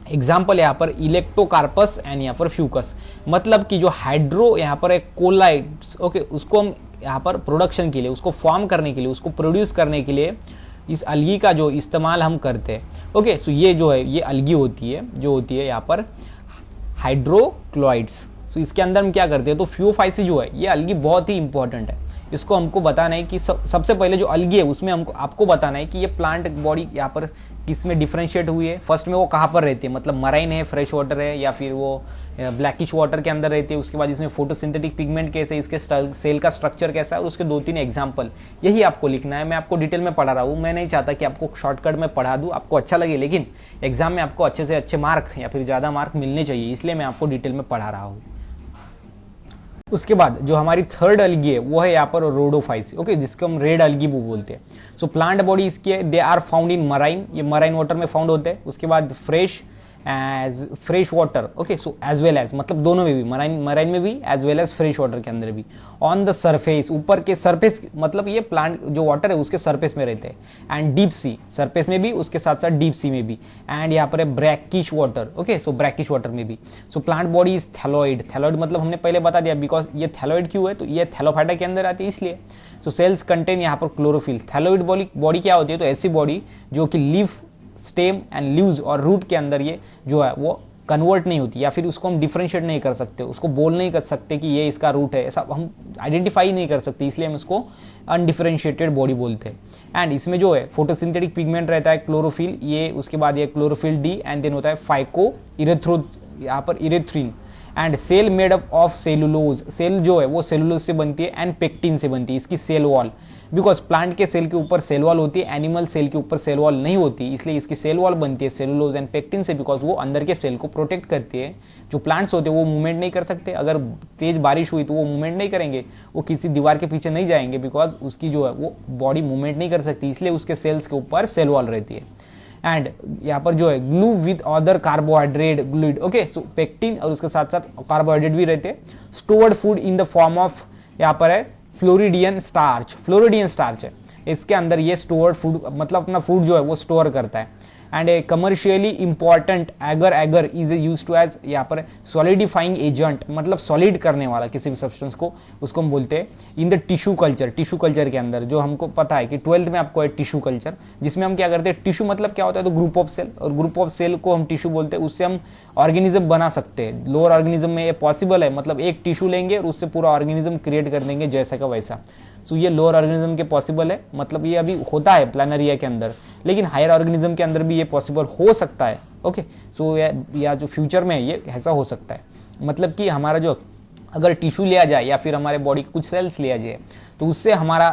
एग्जाम्पल यहाँ पर इलेक्टोकार्पस एंड यहाँ पर फ्यूकस, मतलब कि जो हाइड्रो यहाँ पर है कोलाइड्स। ओके, उसको हम यहाँ पर प्रोडक्शन के लिए, उसको फॉर्म करने के लिए, उसको प्रोड्यूस करने के लिए इस अलगी का जो इस्तेमाल हम करते हैं। ओके, सो ये जो है ये अलगी होती है, जो होती है यहाँ पर हाइड्रोक्लोराइड्स। सो इसके अंदर हम क्या करते हैं तो फ्यूओफाइसी जो है ये अलगी बहुत ही इंपॉर्टेंट है, इसको हमको बताना है कि सबसे पहले जो अलगी है उसमें हमको आपको बताना है कि ये प्लांट बॉडी यहाँ पर किस में डिफ्रेंशिएट हुई है, फर्स्ट में वो कहाँ पर रहती है, मतलब मराइन है, फ्रेश वाटर है, या फिर वो ब्लैकिश वाटर के अंदर रहती है। उसके बाद इसमें फोटोसिंथेटिक पिगमेंट कैसे, इसके सेल का स्ट्रक्चर कैसा है, और उसके 2-3 एग्जाम्पल, यही आपको लिखना है। मैं आपको डिटेल में पढ़ा रहा हूँ, मैं नहीं चाहता कि आपको शॉर्टकट में पढ़ा दूँ, आपको अच्छा लगे, लेकिन एग्जाम में आपको अच्छे से अच्छे मार्क या फिर ज़्यादा मार्क मिलने चाहिए, इसलिए मैं आपको डिटेल में पढ़ा रहा हूँ। उसके बाद जो हमारी थर्ड अलगी है वो है यहाँ पर रोडोफाइसी, ओके, जिसको हम रेड अलगी बोलते हैं। सो प्लांट बॉडी इसकी है, they are found in marine, ये मराइन वाटर में फाउंड होते हैं। उसके बाद fresh water, okay, so as well as, मतलब दोनों में भी, मराइन में भी as well as fresh water के अंदर भी। ऑन द सरफेस, ऊपर के सरफेस, मतलब ये प्लांट जो वाटर है उसके सरफेस में रहते हैं। एंड डीप सी, सरफेस में भी, उसके साथ साथ डीप सी में भी। एंड यहाँ पर है brackish water, okay, so brackish water में भी। So plant body is thalloid, thalloid मतलब हमने पहले बता दिया, बिकॉज ये थैलोइड क्यों है, तो ये थैलोफाइटा के अंदर आती है इसलिए। सो सेल्स कंटेन यहाँ पर क्लोरोफिल। थैलोइड बॉडी क्या होती है, तो ऐसी बॉडी जो कि लीफ, स्टेम एंड लीव्स और रूट के अंदर ये जो है वो कन्वर्ट नहीं होती, या फिर उसको हम डिफरेंशिएट नहीं कर सकते, उसको बोल नहीं कर सकते कि ये इसका रूट है, ऐसा हम आइडेंटिफाई नहीं कर सकते, इसलिए हम इसको अनडिफरेंशिएटेड बॉडी बोलते हैं। एंड इसमें जो है फोटोसिंथेटिक पिगमेंट रहता है क्लोरोफिल, ये, उसके बाद ये क्लोरोफिल डी, एंड देन होता है फाइको यहाँ पर erythrin. And cell made up of cellulose, cell जो है वो सेलुलोज से बनती है एंड पेक्टिन से बनती है। इसकी सेल वॉल, बिकॉज प्लांट के सेल के ऊपर सेल वॉल होती है, एनिमल सेल के ऊपर सेल वॉल नहीं होती, इसलिए इसकी सेल वॉल बनती है सेलुलोज एंड पेक्टिन से, बिकॉज वो अंदर के सेल को प्रोटेक्ट करती है। जो प्लांट्स होते हैं वो मूवमेंट नहीं कर सकते, अगर तेज बारिश हुई तो वो मूवमेंट नहीं करेंगे, वो किसी दीवार के पीछे नहीं जाएंगे, बिकॉज उसकी जो है वो बॉडी मूवमेंट नहीं कर सकती, इसलिए उसके सेल्स के ऊपर सेल वॉल रहती है। एंड यहाँ पर जो है glue with other carbohydrate glued, okay, so pectin और उसके साथ साथ कार्बोहाइड्रेट भी रहते हैं। Stored food in the form of, यहाँ पर है फ्लोरिडियन स्टार्च, फ्लोरिडियन स्टार्च है इसके अंदर, ये स्टोर्ड फूड मतलब अपना फूड जो है वो स्टोर करता है। And a commercially important agar is use to as, यहाँ पर सॉलिडिफाइंग एजेंट, मतलब सॉलिड करने वाला किसी भी सब्सटेंस को, उसको हम बोलते हैं in the tissue culture. Tissue culture के अंदर जो हमको पता है कि 12th में आपको है टिश्यू कल्चर, जिसमें हम क्या करते हैं, टिश्यू मतलब क्या होता है, तो ग्रुप ऑफ सेल, और ग्रुप ऑफ सेल को हम टिश्यू बोलते हैं, उससे हम ऑर्गेनिज्म बना सकते हैं। लोअर ऑर्गेनिज्म में ये पॉसिबल है, मतलब एक टिश्यू लेंगे और उससे पूरा ऑर्गेनिज्म क्रिएट कर देंगे जैसा का वैसा। सो ये लोअर ऑर्गेनिज्म के पॉसिबल है, मतलब ये अभी होता है प्लानरिया के अंदर, लेकिन हायर ऑर्गेनिज्म के अंदर भी ये पॉसिबल हो सकता है, ओके। सो या जो फ्यूचर में ये ऐसा हो सकता है, मतलब कि हमारा जो अगर टिश्यू लिया जाए या फिर हमारे बॉडी के कुछ सेल्स लिया जाए, तो उससे हमारा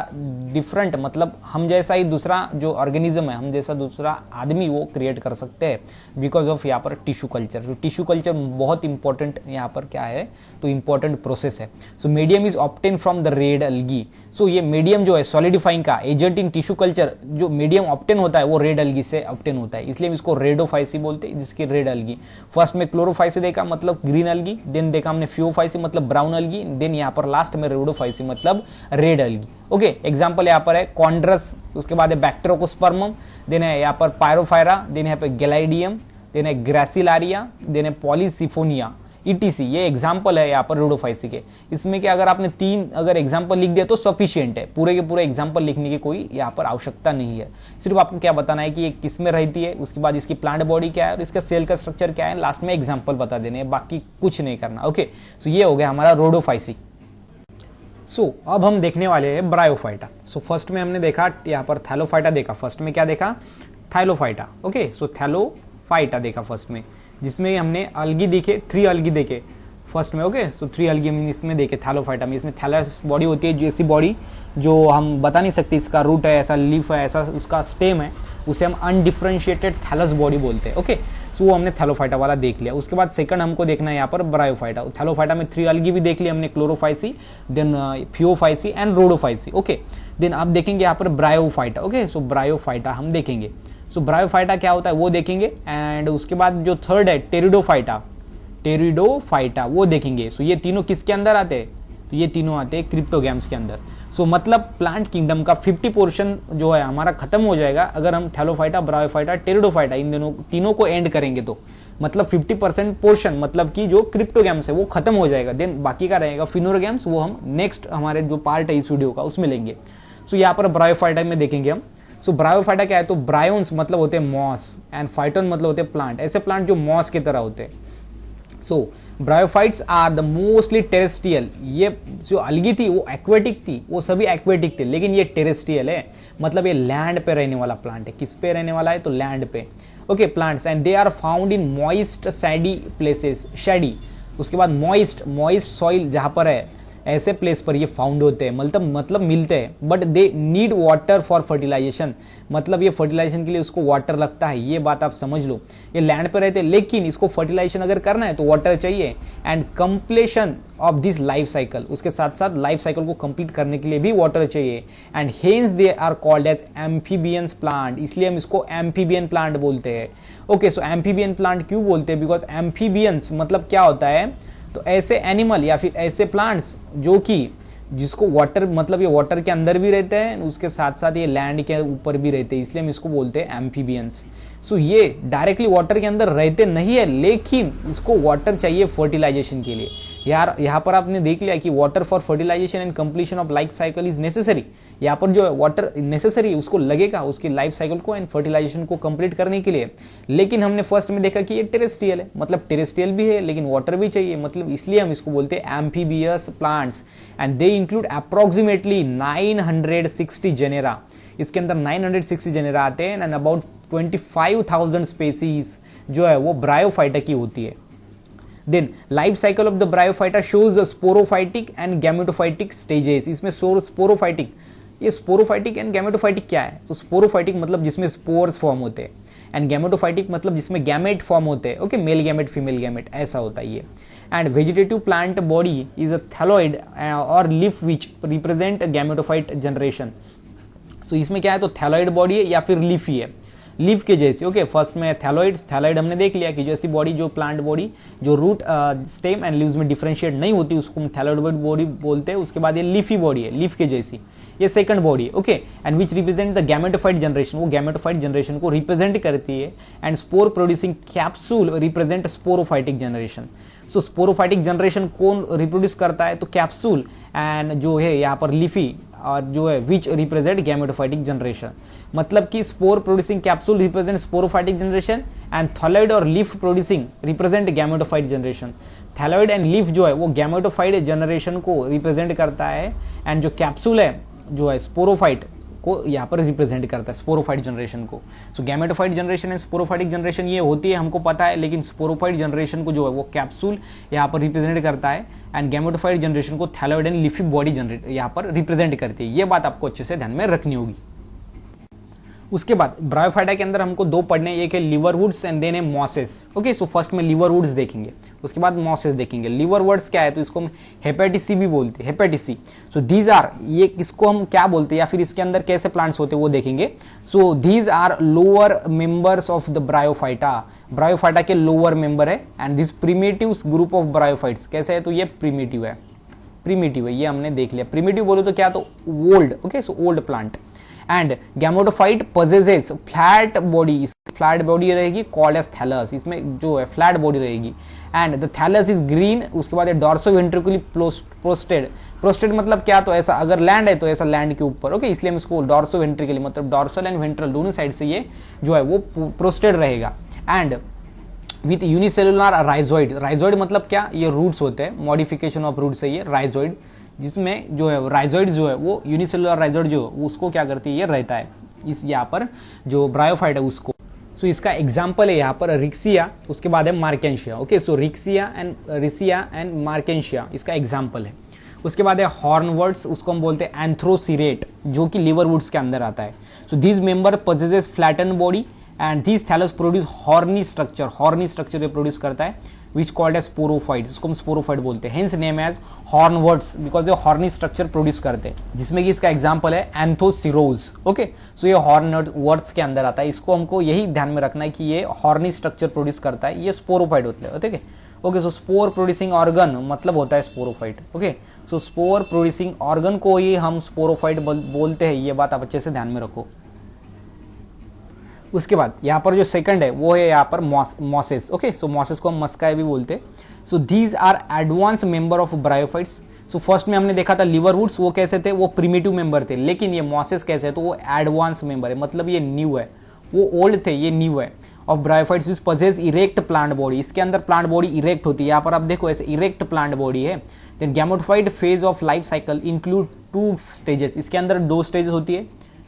डिफरेंट, मतलब हम जैसा ही दूसरा जो ऑर्गेनिज्म है, हम जैसा दूसरा आदमी वो क्रिएट कर सकते हैं, बिकॉज ऑफ यहाँ पर टिश्यू कल्चर। तो टिश्यू कल्चर बहुत इंपॉर्टेंट यहाँ पर क्या है, तो इंपॉर्टेंट प्रोसेस है। So medium is obtain from the red algae. So ये मीडियम जो है सॉलिडिफाइंग का एजेंट इन टिश्यू कल्चर, जो मीडियम ऑब्टेन होता है वो रेड अलगी से ऑब्टेन होता है, इसलिए हम इसको रेडोफाइसी बोलते हैं, जिसकी रेड अलगी। फर्स्ट में क्लोरोफाइसी देखा, मतलब ग्रीन अलगी, देन देखा हमने फ्यूओफाइसी मतलब ब्राउन अलगी, देन यहाँ पर लास्ट में रेडोफाइसी मतलब रेड अलगी, ओके। एग्जांपल यहाँ पर है कॉन्ड्रस, उसके बाद है बैक्टेरोकोस्पर्मम, देन है यहाँ पर पायरोफायरा, देन यहाँ पे गैलाइडियम, देन है ग्रासिलारिया, देन है पॉलीसिफोनिया, ईटीसी। ये एग्जांपल है यहाँ पर रेडोफाइसी के। इसमें कि अगर आपने 3 अगर एग्जांपल लिख दिया तो सफिशिएंट है, पूरे के पूरे एग्जांपल लिखने की कोई यहाँ पर आवश्यकता नहीं है। सिर्फ आपको क्या बताना है कि ये किस में रहती है, उसके बाद इसकी प्लांट बॉडी क्या है और इसका सेल का स्ट्रक्चर क्या है, लास्ट में एग्जाम्पल बता देने हैं, बाकी कुछ नहीं करना, ओके। सो ये हो गया हमारा रोडोफाइसी। सो अब हम देखने वाले हैं ब्रायोफाइटा। सो फर्स्ट में हमने देखा यहाँ पर थैलोफाइटा देखा, फर्स्ट में क्या देखा, थाइलोफाइटा, ओके। सो थैलोफाइटा देखा फर्स्ट में, जिसमें हमने अलगी देखे, 3 अलगी देखे फर्स्ट में, ओके। सो 3 अलगी हम इसमें देखे थैलोफाइटा में। इसमें थैलस बॉडी होती है, जो ऐसी बॉडी जो हम बता नहीं सकते इसका रूट है, ऐसा लीफ है, ऐसा उसका स्टेम है, उसे हम अनडिफरेंशिएटेड थैलस बॉडी बोलते हैं, ओके। सो वो हमने थैलोफाइटा वाला देख लिया। उसके बाद सेकंड हमको देखना है यहाँ पर ब्रायोफाइटा। थैलोफाइटा में 3 अलगी भी देख लिया हमने, Chlorophyceae, then Phaeophyceae and Rhodophyceae, okay. Then अब देखेंगे यहाँ पर ब्रायोफाइटा, ओके। सो ब्रायोफाइटा हम देखेंगे। सो ब्रायोफाइटा क्या होता है वो देखेंगे, एंड उसके बाद जो थर्ड है टेरिडोफाइटा, टेरिडोफाइटा वो देखेंगे। सो ये तीनों किसके अंदर आते हैं, तो ये तीनों आते हैं क्रिप्टोगैम्स के अंदर। सो मतलब प्लांट किंगडम का 50% जो है हमारा खत्म हो जाएगा अगर हम थैलोफाइटा, ब्रायोफाइटा, टेरिडोफाइटा इन दोनों तीनों को एंड करेंगे, तो मतलब 50% पोर्शन, मतलब कि जो क्रिप्टोगैम्स है वो खत्म हो जाएगा। देन बाकी का रहेगा फिनोरगैम्स, वो हम नेक्स्ट हमारे जो पार्ट है इस वीडियो का उसमें लेंगे। सो यहाँ पर ब्रायोफाइटा में देखेंगे हम। सो ब्रायोफाइटा क्या है, तो ब्रायोन्स मतलब होते हैं मॉस, एंड फाइटोन मतलब होते हैं प्लांट, ऐसे प्लांट जो मॉस की तरह होते हैं। So bryophytes are the mostly terrestrial. ये जो अलगी थी वो एक्वेटिक थी, वो सभी एक्वेटिक थे, लेकिन ये टेरेस्ट्रियल है, मतलब ये लैंड पे रहने वाला प्लांट है। किस पे रहने वाला है? तो लैंड पे। Okay, plants and they are found in moist shady places, shady, उसके बाद मॉइस्ट सॉइल जहां पर है, ऐसे प्लेस पर ये फाउंड होते हैं, मतलब मिलते हैं। But they need water for fertilization, मतलब ये फर्टिलाइजेशन के लिए उसको वाटर लगता है, ये बात आप समझ लो। ये लैंड पर रहते हैं, लेकिन इसको फर्टिलाइजेशन अगर करना है तो वाटर चाहिए। And completion of this life cycle, उसके साथ साथ लाइफ साइकिल को कंप्लीट करने के लिए भी वाटर चाहिए। And hence they are called as amphibians plant, इसलिए हम इसको एम्फीबियन प्लांट बोलते हैं। ओके, सो एम्फीबियन प्लांट क्यों बोलते हैं? बिकॉज एम्फीबियंस मतलब क्या होता है? तो ऐसे एनिमल या फिर ऐसे प्लांट्स जो कि जिसको वाटर, मतलब ये वाटर के अंदर भी रहते हैं, उसके साथ साथ ये लैंड के ऊपर भी रहते हैं, इसलिए हम इसको बोलते हैं एम्फीबियंस। सो ये डायरेक्टली वाटर के अंदर रहते नहीं है, लेकिन इसको वाटर चाहिए फर्टिलाइजेशन के लिए। यार यहाँ पर आपने देख लिया कि water for fertilization and completion of life cycle is necessary. यहाँ पर जो वाटर नेसेसरी उसको लगेगा उसकी लाइफ साइकिल को एंड फर्टिलाइजेशन को कंप्लीट करने के लिए। लेकिन हमने फर्स्ट में देखा कि ये टेरेस्ट्रियल है, मतलब टेरेस्ट्रियल भी है लेकिन वाटर भी चाहिए, मतलब इसलिए हम इसको बोलते हैं amphibious plants. And they include approximately 960 genera, इसके अंदर 960 जेनेरा आते हैं। एंड अबाउट 25,000 स्पेसीज जो है वो ब्रायोफाइटा की होती है। Then life cycle of the bryophyta shows sporophytic and gametophytic stages. इसमें स्पोरोफाइटिक, ये स्पोरोफाइटिक एंड गैमेटोफाइटिक क्या है? तो स्पोरोफाइटिक मतलब जिसमें स्पोर्स फॉर्म होते हैं, एंड गैमेटोफाइटिक मतलब जिसमें गैमेट फॉर्म होते हैं। Okay, male gamete female gamete ऐसा होता है ये। And vegetative plant body is a thalloid और leaf which represent gametophyte generation. So इसमें क्या है? तो थैलोइड बॉडी है या फिर लीफी है, लीफ के जैसी। ओके, फर्स्ट में थैलोइड हमने देख लिया कि जैसी बॉडी, जो प्लांट बॉडी जो रूट स्टेम एंड लीव्स में डिफरेंशिएट नहीं होती उसको हम थैलोइड बॉडी बोलते हैं। उसके बाद ये लीफी बॉडी है, लीफ के जैसी, ये सेकंड बॉडी है। Okay, and which represent the gametophyte generation, वो गैमेटोफाइट जनरेशन को रिप्रेजेंट करती है। And spore producing capsule represent sporophytic generation. So sporophytic generation कौन रिप्रोड्यूस करता है? तो कैप्सूल, एंड जो है यहाँ पर लीफी और जो है विच रिप्रेजेंट गैमेटोफाइटिक जनरेशन। मतलब कि spore producing capsule represent sporophytic generation and thalloid और leaf producing represent gametophyte generation. Thalloid and leaf जो है वो गैमेटोफाइट जनरेशन को रिप्रेजेंट करता है, एंड जो कैप्सूल है जो है स्पोरोफाइट को यहाँ पर रिप्रेजेंट करता है, स्पोरोफाइट जनरेशन को। So gametophyte generation and sporophytic generation ये होती है, हमको पता है, लेकिन स्पोरोफाइट जनरेशन को जो है वो कैप्सूल यहाँ पर रिप्रेजेंट करता है, एंड गैमेटोफाइट जनरेशन को thalloid and leafy body generate यहाँ पर रिप्रेजेंट करती है। ये बात आपको अच्छे से ध्यान में रखनी होगी। उसके बाद ब्रायोफाइटा के अंदर हमको दो पढ़ने, एक है लिवरवुड्स एंड देन है मॉसेस। ओके, सो फर्स्ट में लिवरवुड्स देखेंगे, उसके बाद मॉसेस देखेंगे। लिवरवुड्स क्या है? तो इसको हम हेपेटिसी भी बोलते हैं, हेपेटिसी। सो दीज आर, ये इसको हम क्या बोलते हैं या फिर इसके अंदर कैसे प्लांट्स होते हैं वो देखेंगे। So these are lower members of the bryophyta, bryophyta के लोअर मेंबर है। And this primitive group of bryophytes कैसे है? तो ये प्रिमिटिव है, प्रिमिटिव है, ये हमने देख लिया। प्रिमिटिव बोलो तो क्या? तो old. Okay, so old plant. And gametophyte possesses flat body, flat body रहेगी, कॉल्ड एज थैलस, इसमें जो है फ्लैट बॉडी रहेगी। And the thallus is green. उसके बाद डॉर्सो वेंट्रिकुलरी प्रोस्टेड, प्रोस्टेड मतलब क्या? तो ऐसा अगर लैंड है तो ऐसा लैंड के ऊपर। ओके, इसलिए हम इसको डॉर्सो वेंट्रिकुलरी, मतलब डॉर्सल एंड वेंट्रल दोनों साइड से ये जो है वो प्रोस्टेड रहेगा। And with unicellular rhizoid, rhizoid मतलब क्या? ये रूट्स होते हैं, मॉडिफिकेशन ऑफ रूट्स है ये राइजोइड, जिसमें जो है राइजोइड जो है वो यूनिसेलुलर राइजोइड जो है उसको क्या करती है? ये रहता है इस यहाँ पर जो ब्रायोफाइट है उसको। सो इसका एग्जाम्पल है यहाँ पर रिक्सिया, उसके बाद है Marchantia. Okay, so Riccia and Marchantia इसका एग्जाम्पल है। उसके बाद है हॉर्नवर्ड्स, उसको हम बोलते हैं एंथ्रोसीरेट, जो कि लिवरवुड्स के अंदर आता है। So this member possesses flatten body and this thallus produce horny structure, horny structure ये प्रोड्यूस करता है, विच कॉल्ड एज स्पोरोफाइट, इसको हम स्पोरोफाइट बोलते हैं। हेंस नेम एज हॉर्नवर्ड्स बिकॉज ये हॉर्नी स्ट्रक्चर प्रोड्यूस करते हैं, जिसमें कि इसका एग्जांपल है एंथोसिरोज। ओके, सो ये हॉर्नवर्ड्स के अंदर आता है, इसको हमको यही ध्यान में रखना है कि ये हॉर्नी स्ट्रक्चर प्रोड्यूस करता है, ये स्पोरोफाइट होते हैं। ठीक है, ओके, सो स्पोर प्रोड्यूसिंग ऑर्गन मतलब होता है स्पोरोफाइट। ओके, सो स्पोर प्रोड्यूसिंग ऑर्गन को ही हम स्पोरोफाइट बोलते हैं, ये बात आप अच्छे से ध्यान में रखो। उसके बाद यहाँ पर जो सेकंड है वो है यहाँ पर मॉसेस। ओके, सो मॉसेस को हम मस्काई भी बोलते हैं। So these are advance member of bryophytes. So first में हमने देखा था लिवरवुड्स, वो कैसे थे? वो प्रिमिटिव मेंबर थे, लेकिन ये मॉसेस कैसे है? तो वो एडवांस मेंबर है, मतलब ये न्यू है, वो ओल्ड थे, ये न्यू है। Of bryophytes which possess erect plant body, इसके अंदर प्लांट बॉडी इरेक्ट होती है, यहाँ पर आप देखो ऐसे इरेक्ट प्लांट बॉडी है। Then gametophyte phase of life cycle include 2 stages, इसके अंदर 2 स्टेजेस होती है,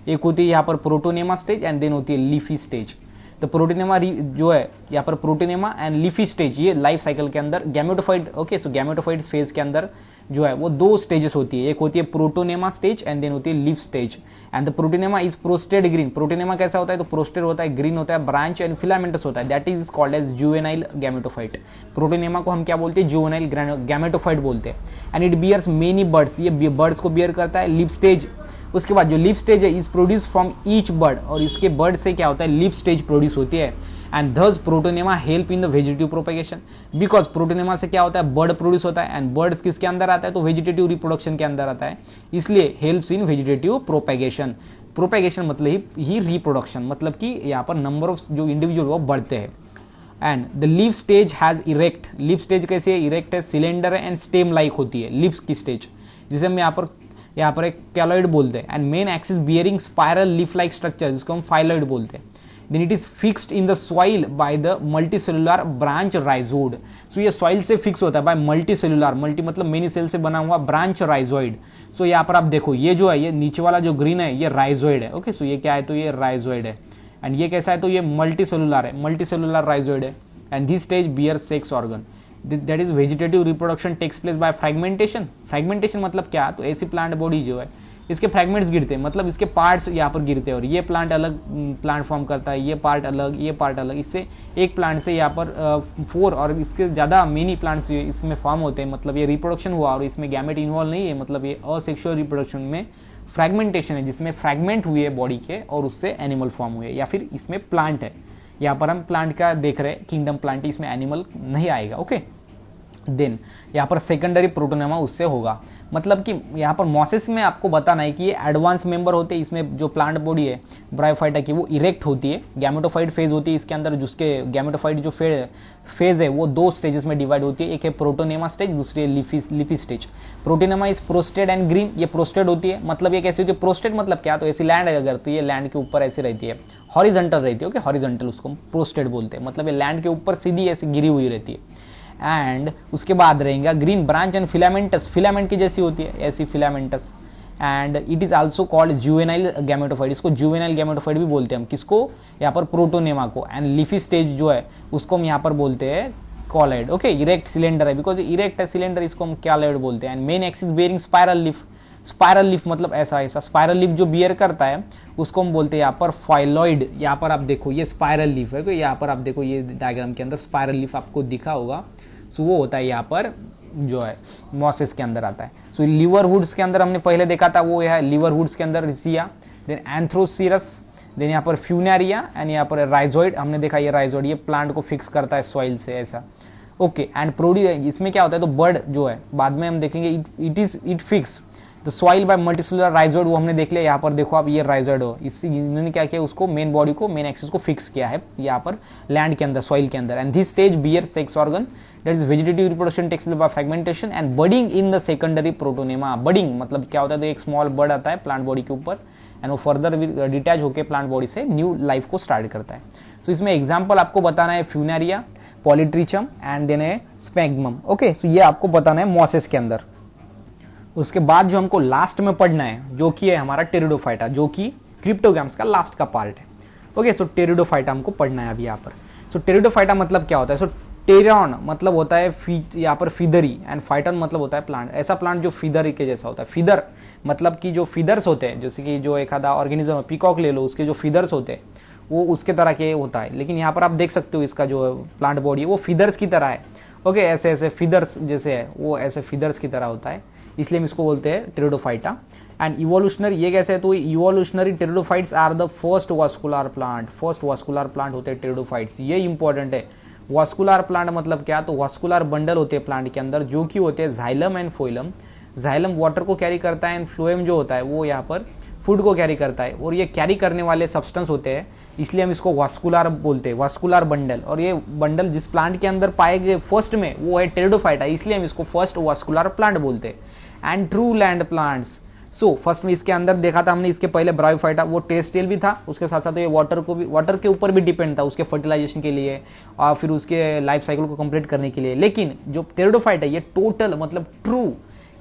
एक होती है यहाँ पर प्रोटोनेमा स्टेज एंड देन होती है लीफी स्टेज। तो प्रोटोनेमा जो है यहाँ पर प्रोटोनेमा एंड लीफी स्टेज ये लाइफ साइकिल के अंदर gametophyte, okay so gametophyte phase के अंदर जो है वो 2 स्टेजेस होती है, एक होती है प्रोटोनेमा स्टेज एंड देन होती है leaf stage. And the protonema is prostrate green, protonema कैसा होता है तो प्रोस्टेड होता है, ग्रीन होता है, ब्रांच एंड फिलामेंटस होता है, that is called as juvenile gametophyte. Protonema को हम क्या बोलते हैं, जुवेनाइल गैमेटोफाइट बोलते हैं। And it bears many buds, ये बर्ड्स को बियर करता है। लीफ स्टेज, उसके बाद जो लीफ स्टेज है is produce from each bud, और इसके बर्ड से क्या होता है लीफ स्टेज प्रोड्यूस होती है। And thus protonema help in the vegetative propagation, because protonema से क्या होता है बर्ड प्रोड्यूस होता है, एंड बर्ड्स किसके अंदर आता है तो वेजिटेटिव रिप्रोडक्शन के अंदर आता है, इसलिए helps in vegetative propagation. Propagation मतलब ही रिप्रोडक्शन, मतलब कि यहाँ पर नंबर ऑफ जो इंडिविजुअल वो बढ़ते हैं। And the leaf stage has erect, leaf stage कैसे है, इरेक्ट है, सिलेंडर है एंड स्टेम लाइक होती है लीव्स की स्टेज, जिसे हम यहाँ पर एक कैलॉइड बोलते हैं। And main axis bearing spiral leaf like structure, जिसको हम फाइलॉइड बोलते हैं। Then it is fixed in the soil by the multicellular branch rhizoid, so ये soil से fix होता है by multicellular, multi मतलब many cell से बना हुआ branch rhizoid। so यहाँ पर आप देखो ये जो है ये नीचे वाला जो green है ये rhizoid है, ओके सो ये क्या है तो ये rhizoid है, एंड ये कैसा है तो ये multicellular है, multicellular rhizoid है। And this stage bears sex organ, that is vegetative reproduction takes place by fragmentation। fragmentation मतलब क्या, तो ऐसी plant body जो है इसके फ्रैगमेंट्स गिरते हैं, मतलब इसके पार्ट्स यहाँ पर गिरते हैं, और ये प्लांट अलग प्लांट फॉर्म करता है, ये पार्ट अलग, ये पार्ट अलग, इससे एक प्लांट से यहाँ पर 4 और इसके ज़्यादा मिनी प्लांट्स इसमें फॉर्म होते हैं। मतलब ये रिप्रोडक्शन हुआ और इसमें गैमेट इन्वॉल्व नहीं है, मतलब ये असेक्सुअल रिप्रोडक्शन में फ्रैगमेंटेशन है, जिसमें फ्रैगमेंट हुए बॉडी के और उससे एनिमल फॉर्म हुए, या फिर इसमें प्लांट है। यहाँ पर हम प्लांट का देख रहे हैं, किंगडम प्लांटी, इसमें एनिमल नहीं आएगा, ओके। देन यहाँ पर सेकेंडरी प्रोटोनेमा उससे होगा, मतलब कि यहाँ पर मॉसेस में आपको बताना है कि ये एडवांस मेंबर होते हैं, इसमें जो प्लांट बॉडी है ब्रायोफाइटा की वो इरेक्ट होती है, गैमेटोफाइट फेज होती है इसके अंदर, जिसके गैमेटोफाइट जो फेज है वो 2 स्टेजेस में डिवाइड होती है, एक है प्रोटोनेमा स्टेज, दूसरी है leafy stage. Protonema is prostrate and green, ये प्रोस्टेड होती है, मतलब ये कैसी होती है, प्रोस्टेड मतलब क्या, तो ऐसी लैंड अगर तो ये लैंड के ऊपर ऐसी रहती है, हॉरिजॉन्टल रहती है, ओके हॉरिजॉन्टल उसको प्रोस्टेड बोलते हैं, मतलब ये लैंड के ऊपर सीधी ऐसी गिरी हुई रहती है। एंड उसके बाद रहेगा green branch and filamentous, filament की जैसी होती है ऐसी filamentous. And it is also called juvenile gametophyte, इसको जुवेनाइल गैमेटोफाइट भी बोलते हैं हम, किसको, यहाँ पर प्रोटोनेमा को। एंड लीफी स्टेज जो है उसको हम यहाँ पर बोलते हैं कॉलॉइड, ओके इरेक्ट सिलेंडर है, बिकॉज इरेक्ट है सिलेंडर, इसको हम कॉलॉइड बोलते हैं। And main axis bearing spiral leaf, spiral leaf मतलब ऐसा स्पाइरल लीफ जो बियर करता है उसको हम बोलते हैं यहाँ पर फाइलॉइड। यहाँ पर आप देखो ये स्पाइरल लीफ है, यहाँ पर आप देखो ये डायग्राम के अंदर स्पाइरल लीफ आपको दिखा होगा, सो वो होता है यहाँ पर जो है मॉसेस के अंदर आता है। सो लीवर वुड्स के अंदर हमने पहले देखा था, वो है लीवर वुड्स के अंदर रिसिया, देन एंथ्रोसीरस, देन यहाँ पर फ्यूनेरिया एंड यहाँ पर राइजोइड, हमने देखा ये राइजोइड ये प्लांट को फिक्स करता है सॉइल से ऐसा, ओके। एंड प्रोड्यूस इसमें क्या होता है तो बर्ड जो है बाद में हम देखेंगे, it fix the soil by multicellular rhizoid, वो हमने देख लिया। यहाँ पर देखो आप ये राइजोइड हो, इससे इन्होंने क्या किया उसको मेन बॉडी को मेन एक्सिस को फिक्स किया है यहाँ पर लैंड के अंदर सॉइल के अंदर। And this stage bear sex organ, that is vegetative reproduction takes place by fragmentation and budding in the secondary protonema. Budding मतलब क्या होता है तो एक स्मॉल बर्ड आता है प्लांट बॉडी के ऊपर एंड वो फर्दर डिटैच होकर प्लांट बॉडी से न्यू लाइफ को स्टार्ट करता है। सो इसमें एग्जाम्पल आपको बताना है फ्यूनेरिया, पॉलीट्रिचम एंड देन है स्पैग्मम, ओके। सो ये आपको बताना है मॉसेस के अंदर। उसके बाद जो हमको लास्ट में पढ़ना है जो कि है हमारा टेरिडोफाइटा, जो कि क्रिप्टोगैम्स का लास्ट का पार्ट है, ओके। सो टेरिडोफाइटा हमको पढ़ना है अभी यहाँ पर। सो टेरिडोफाइटा मतलब क्या होता है, सो टेरॉन मतलब होता है यहाँ पर फीदरी एंड फाइटन मतलब होता है प्लांट, ऐसा प्लांट जो फीदर के जैसा होता है। फीदर मतलब कि जो फीदर्स होते हैं, जैसे कि जो एक आधा ऑर्गेनिज्म पीकॉक ले लो, उसके जो फीदर्स होते हैं वो उसके तरह के होता है, लेकिन यहाँ पर आप देख सकते हो इसका जो प्लांट बॉडी है वो फीदर्स की तरह है, ओके। ऐसे ऐसे फीदर्स जैसे है वो ऐसे फीदर्स की तरह होता है, इसलिए हम इसको बोलते हैं टेरिडोफाइटा। एंड इवोल्यूशनरी ये कैसे है तो evolutionary pteridophytes are the first vascular plant, first vascular plant होते हैं टेरिडोफाइट्स, ये इंपॉर्टेंट है। वास्कुलर प्लांट मतलब क्या, तो वास्कुलर बंडल होते हैं प्लांट के अंदर जो कि होते हैं जाइलम एंड फोइलम। जाइलम वाटर को कैरी करता है एंड फ्लोएम जो होता है वो यहाँ पर फूड को कैरी करता है, और ये कैरी करने वाले सब्सटेंस होते हैं, इसलिए हम इसको वास्कुलर बोलते हैं, वास्कुलर बंडल। और ये बंडल जिस प्लांट के अंदर पाए गए फर्स्ट में वो है टेरिडोफाइटा, इसलिए हम इसको फर्स्ट वास्कुलर प्लांट बोलते हैं। And true land plants, so first में इसके अंदर देखा था हमने, इसके पहले ब्रायोफाइटा वो टेरेस्ट्रियल भी था, उसके साथ साथ ये वाटर के ऊपर भी डिपेंड था उसके फर्टिलाइजेशन के लिए और फिर उसके लाइफ साइकिल को कंप्लीट करने के लिए। लेकिन जो टेरिडोफाइट है ये टोटल मतलब ट्रू,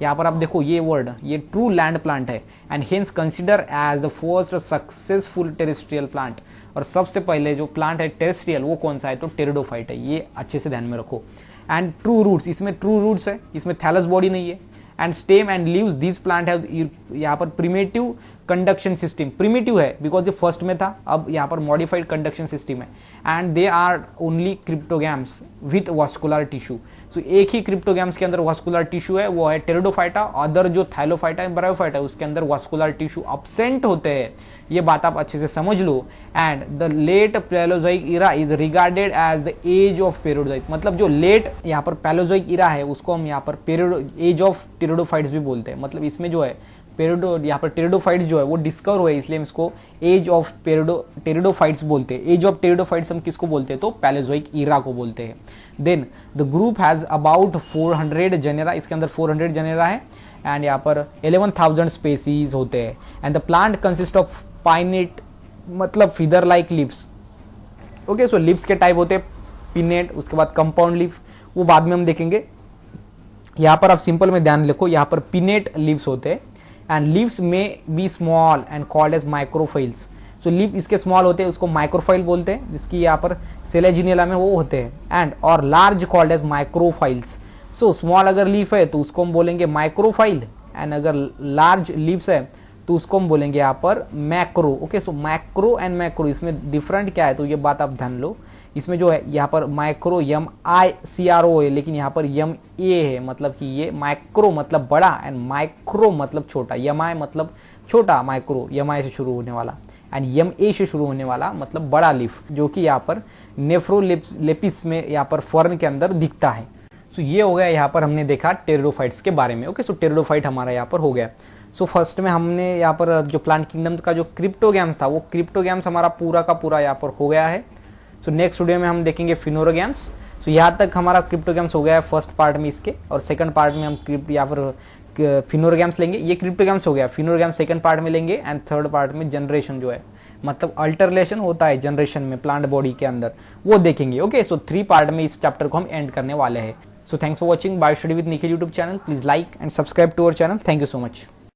यहाँ पर आप देखो ये वर्ड, ये ट्रू लैंड प्लांट है and hence consider as the first successful terrestrial plant. और सबसे पहले जो प्लांट है टेरेस्ट्रियल वो कौन सा है, तो टेरिडोफाइट है, ये अच्छे से ध्यान में रखो। एंड ट्रू रूट्स, इसमें ट्रू रूट्स है, इसमें थैलस बॉडी नहीं है। And stem and leaves, this plant has यहाँ पर प्रिमेटिव कंडक्शन सिस्टम, प्रिमेटिव है बिकॉज ये फर्स्ट में था, अब यहाँ पर मॉडिफाइड कंडक्शन सिस्टम है। And they are only cryptogams with vascular tissue. So एक ही क्रिप्टोगैम्स के अंदर वास्कुलर टिश्यू है, वो है टेरिडोफाइटा। अदर जो थैलोफाइटा है, ब्रायोफाइटा है, उसके अंदर वास्कुलर टिश्यू अब्सेंट होते हैं। ये बात आप अच्छे से समझ लो। And the late Paleozoic era is regarded as the age of पेरिडोजोइक, मतलब जो लेट यहाँ पर पैलोजोइक इरा है उसको हम यहाँ पर एज ऑफ टेरिडोफाइट्स भी बोलते हैं। मतलब इसमें जो है यहाँ पर टेरिडोफाइट्स जो है वो डिस्कवर हुए, इसलिए हम इसको एज ऑफ टेरिडोफाइट्स बोलते हैं। एज ऑफ टेरिडोफाइट्स हम किसको बोलते हैं, तो पैलोजोइक इरा को बोलते हैं। Then the group has about 400 genera, इसके अंदर 400 जेनेरा है एंड यहाँ पर 11,000 स्पेसीज होते हैं। And the plant consist of pinnate, मतलब feather like leaves. Okay, so leaves के टाइप होते हैं पिनेट, उसके बाद कंपाउंड लिप, वो बाद में हम देखेंगे। यहाँ पर आप सिंपल में ध्यान रखो, यहाँ पर पिनेट लिप्स होते हैं एंड लीव्स में be small and called as microphylls. So leaves इसके स्मॉल होते हैं, उसको माइक्रोफाइल बोलते हैं, जिसकी यहाँ पर सेलेजिनियला में वो होते हैं। एंड और large called as microphylls. So small अगर लीफ है तो उसको हम बोलेंगे माइक्रोफाइल एंड अगर लार्ज लीव्स है तो उसको हम बोलेंगे यहाँ पर macro. Okay, so macro and macro इसमें डिफरेंट क्या है, तो ये बात आप ध्यान लो। इसमें जो है यहाँ पर माइक्रो MICRO है, लेकिन यहाँ पर MA है, मतलब कि ये माइक्रो मतलब बड़ा एंड माइक्रो मतलब छोटा। MI मतलब छोटा, माइक्रो MI से शुरू होने वाला एंड MA से शुरू होने वाला मतलब बड़ा लीफ, जो कि यहाँ पर नेफ्रोलेपिस में यहाँ पर फर्न के अंदर दिखता है। सो ये हो गया, यहाँ पर हमने देखा टेरिडोफाइट्स के बारे में। ओके, सो टेरिडोफाइट हमारा यहाँ पर हो गया। सो फर्स्ट में हमने यहाँ पर जो प्लांट किंगडम का जो क्रिप्टोगैम्स था, वो क्रिप्टोगैम्स हमारा पूरा का पूरा यहाँ पर हो गया है। सो नेक्स्ट वीडियो में हम देखेंगे फिनोरोगैम्स। सो यहाँ तक हमारा क्रिप्टोगैम्स हो गया है फर्स्ट पार्ट में इसके, और सेकंड पार्ट में हम यहाँ पर फिनोरोगैम्स लेंगे। ये क्रिप्टोगैम्स हो गया, फिनोरोगैम्स सेकंड पार्ट में लेंगे एंड थर्ड पार्ट में जनरेशन जो है, मतलब अल्टरलेशन होता है जनरेशन में प्लांट बॉडी के अंदर, वो देखेंगे। ओके, सो 3 पार्ट में इस चैप्टर को हम एंड करने वाले हैं। So thanks for watching Bio Study with Nikhil YouTube channel. Please like and subscribe to our channel. Thank you so much.